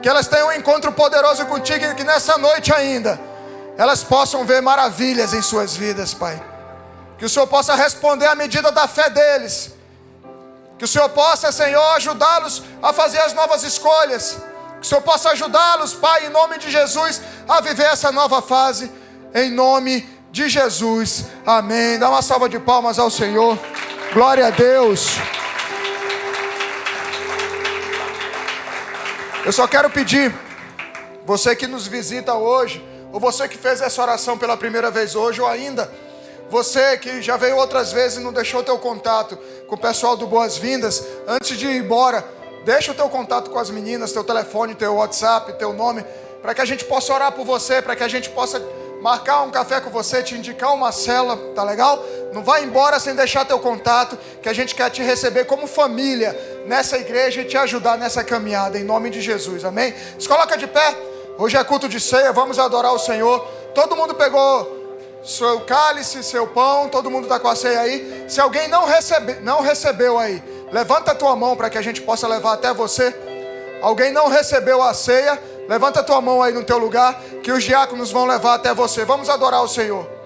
Que elas tenham um encontro poderoso contigo e que nessa noite ainda elas possam ver maravilhas em suas vidas, Pai. Que o Senhor possa responder à medida da fé deles. Que o Senhor possa, Senhor, ajudá-los a fazer as novas escolhas. Que o Senhor possa ajudá-los, Pai, em nome de Jesus, a viver essa nova fase. Em nome de Jesus. Amém. Dá uma salva de palmas ao Senhor. Glória a Deus. Eu só quero pedir, você que nos visita hoje, ou você que fez essa oração pela primeira vez hoje, ou ainda você que já veio outras vezes e não deixou teu contato com o pessoal do Boas-Vindas, antes de ir embora, deixa o teu contato com as meninas, teu telefone, teu WhatsApp, teu nome, para que a gente possa orar por você, para que a gente possa marcar um café com você, te indicar uma célula, tá legal? Não vai embora sem deixar teu contato, que a gente quer te receber como família nessa igreja e te ajudar nessa caminhada, em nome de Jesus, amém? Se coloca de pé, hoje é culto de ceia, vamos adorar o Senhor. Todo mundo pegou seu cálice, seu pão, todo mundo está com a ceia aí. Se alguém não recebeu aí, levanta a tua mão para que a gente possa levar até você. Alguém não recebeu a ceia, levanta a tua mão aí no teu lugar, que os diáconos vão levar até você. Vamos adorar o Senhor.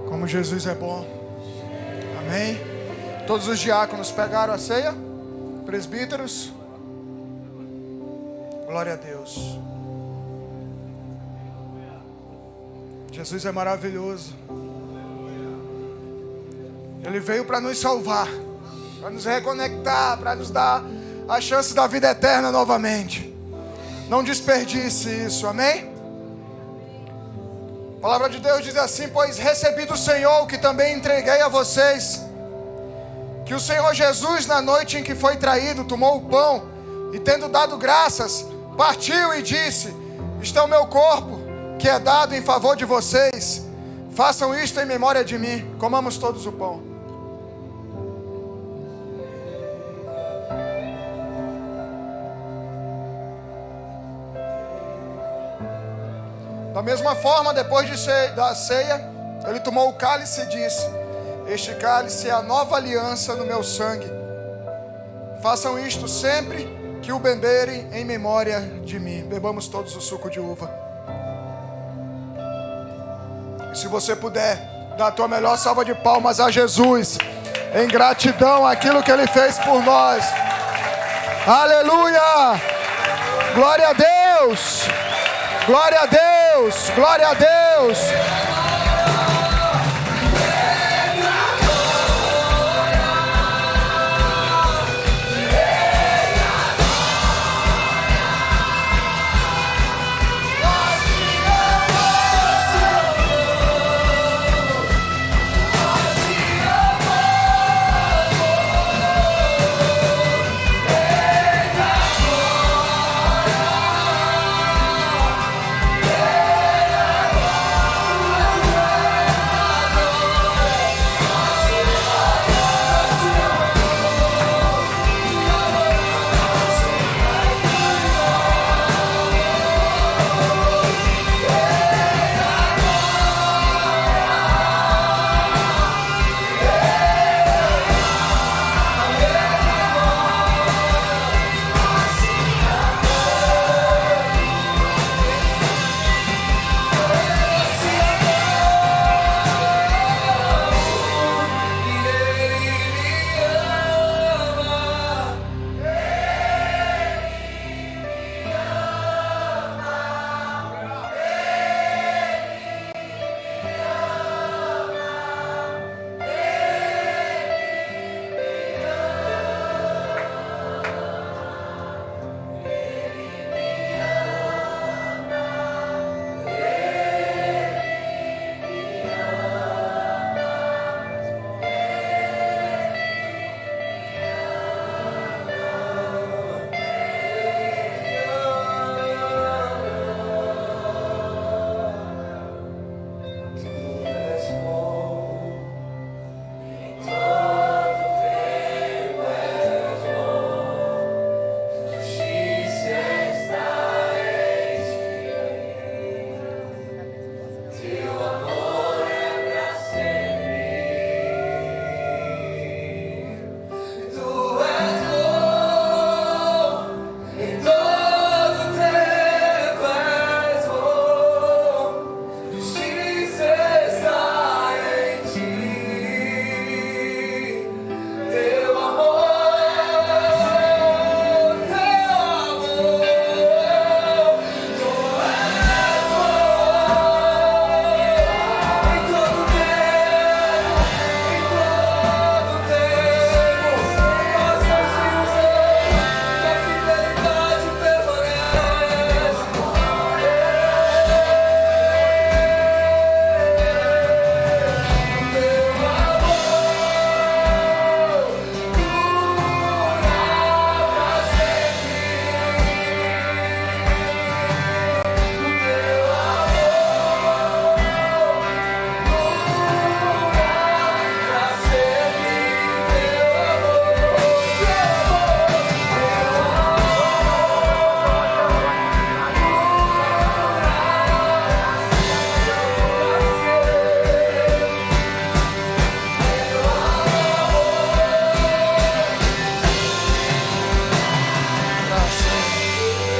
Como Jesus é bom. Amém. Todos os diáconos pegaram a ceia? Presbíteros? Glória a Deus. Jesus é maravilhoso. Ele veio para nos salvar, para nos reconectar, para nos dar a chance da vida eterna novamente. Não desperdice isso, amém? A palavra de Deus diz assim: pois recebi do Senhor o que também entreguei a vocês, que o Senhor Jesus, na noite em que foi traído, tomou o pão e, tendo dado graças, partiu e disse: este é o meu corpo, que é dado em favor de vocês. Façam isto em memória de mim. Comamos todos o pão. Da mesma forma, depois da ceia, ele tomou o cálice e disse: este cálice é a nova aliança no meu sangue. Façam isto sempre que o beberem em memória de mim. Bebamos todos o suco de uva. E se você puder, dá a tua melhor salva de palmas a Jesus, em gratidão àquilo que Ele fez por nós. Aleluia! Glória a Deus! Glória a Deus! Glória a Deus!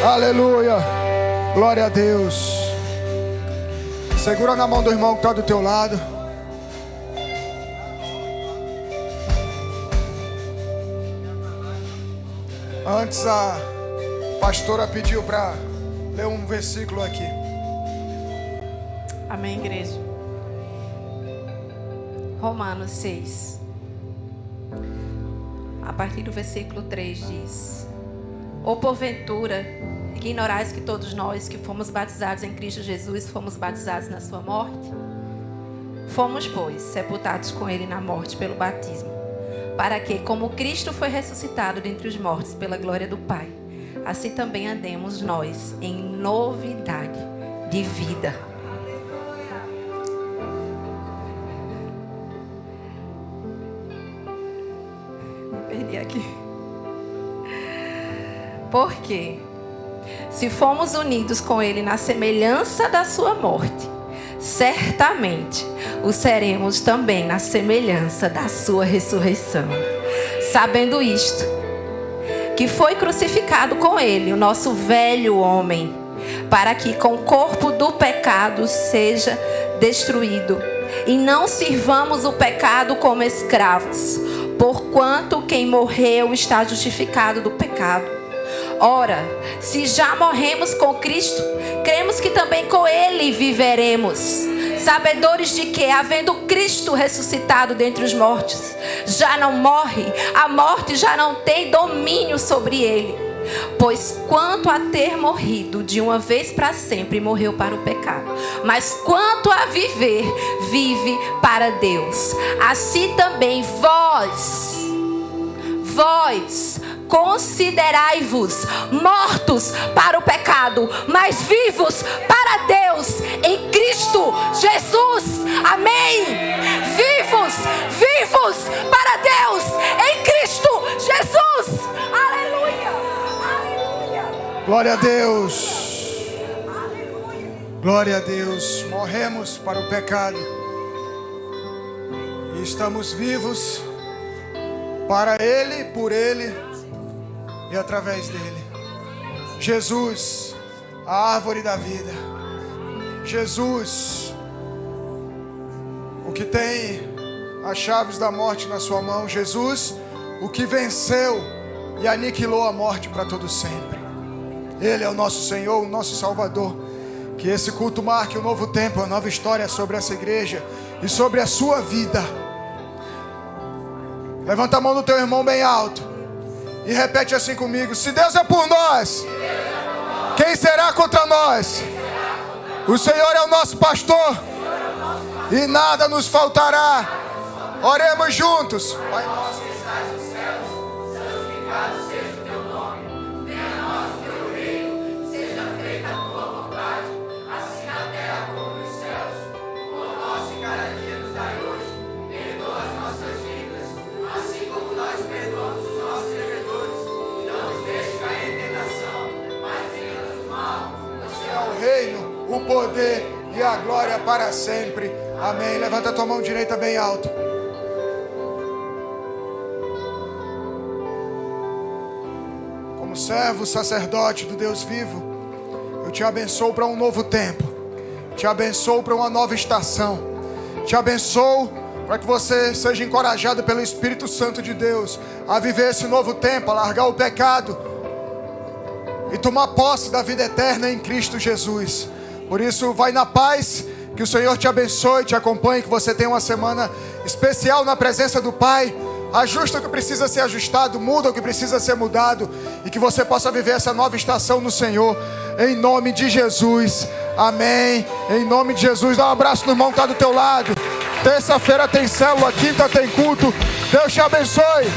Aleluia. Glória a Deus. Segura na mão do irmão que está do teu lado. Antes a pastora pediu para ler um versículo aqui. Amém, igreja. Romanos 6. A partir do versículo 3 diz: ou porventura ignorais que todos nós que fomos batizados em Cristo Jesus fomos batizados na sua morte? Fomos, pois, sepultados com ele na morte pelo batismo, para que, como Cristo foi ressuscitado dentre os mortos pela glória do Pai, assim também andemos nós em novidade de vida. Me perdi aqui. Por quê? Se fomos unidos com ele na semelhança da sua morte, certamente o seremos também na semelhança da sua ressurreição. Sabendo isto, que foi crucificado com ele o nosso velho homem, para que com o corpo do pecado seja destruído, e não sirvamos o pecado como escravos, porquanto quem morreu está justificado do pecado. Ora, se já morremos com Cristo, cremos que também com ele viveremos, sabedores de que, havendo Cristo ressuscitado dentre os mortos, já não morre, a morte já não tem domínio sobre ele. Pois quanto a ter morrido de uma vez para sempre, morreu para o pecado, mas quanto a viver, vive para Deus. Assim também vós considerai-vos mortos para o pecado, mas vivos para Deus em Cristo Jesus. Amém. Vivos para Deus em Cristo Jesus. Aleluia. Glória a Deus. Glória a Deus. Morremos para o pecado e estamos vivos para Ele, por Ele e através dele. Jesus, a árvore da vida. Jesus, o que tem as chaves da morte na sua mão. Jesus, o que venceu e aniquilou a morte para todo sempre. Ele é o nosso Senhor, o nosso Salvador. Que esse culto marque um novo tempo, uma nova história sobre essa igreja e sobre a sua vida. Levanta a mão do teu irmão bem alto e repete assim comigo: se Deus é por nós, quem será contra nós? O Senhor é o nosso pastor e nada nos faltará. Oremos juntos. Pai nosso que estás nos céus, santificado seja o teu nome. Venha a nós o teu reino, seja feita a tua vontade, assim na terra como nos céus. O pão nosso de cada dia nos dai hoje. Perdoa as nossas dívidas, assim como nós perdoamos os nossos devedores. Não nos deixe cair em tentação, mas livra-nos do mal. Pois é o reino, o poder e a glória para sempre. Amém. Levanta a tua mão direita bem alto. Como servo, sacerdote do Deus vivo, eu te abençoo para um novo tempo. Te abençoo para uma nova estação. Te abençoo para que você seja encorajado pelo Espírito Santo de Deus a viver esse novo tempo, a largar o pecado e tomar posse da vida eterna em Cristo Jesus. Por isso, vai na paz, que o Senhor te abençoe, te acompanhe, que você tenha uma semana especial na presença do Pai. Ajusta o que precisa ser ajustado, muda o que precisa ser mudado, e que você possa viver essa nova estação no Senhor, em nome de Jesus. Amém. Em nome de Jesus. Dá um abraço no irmão que está do teu lado. Terça-feira tem célula, quinta tem culto. Deus te abençoe.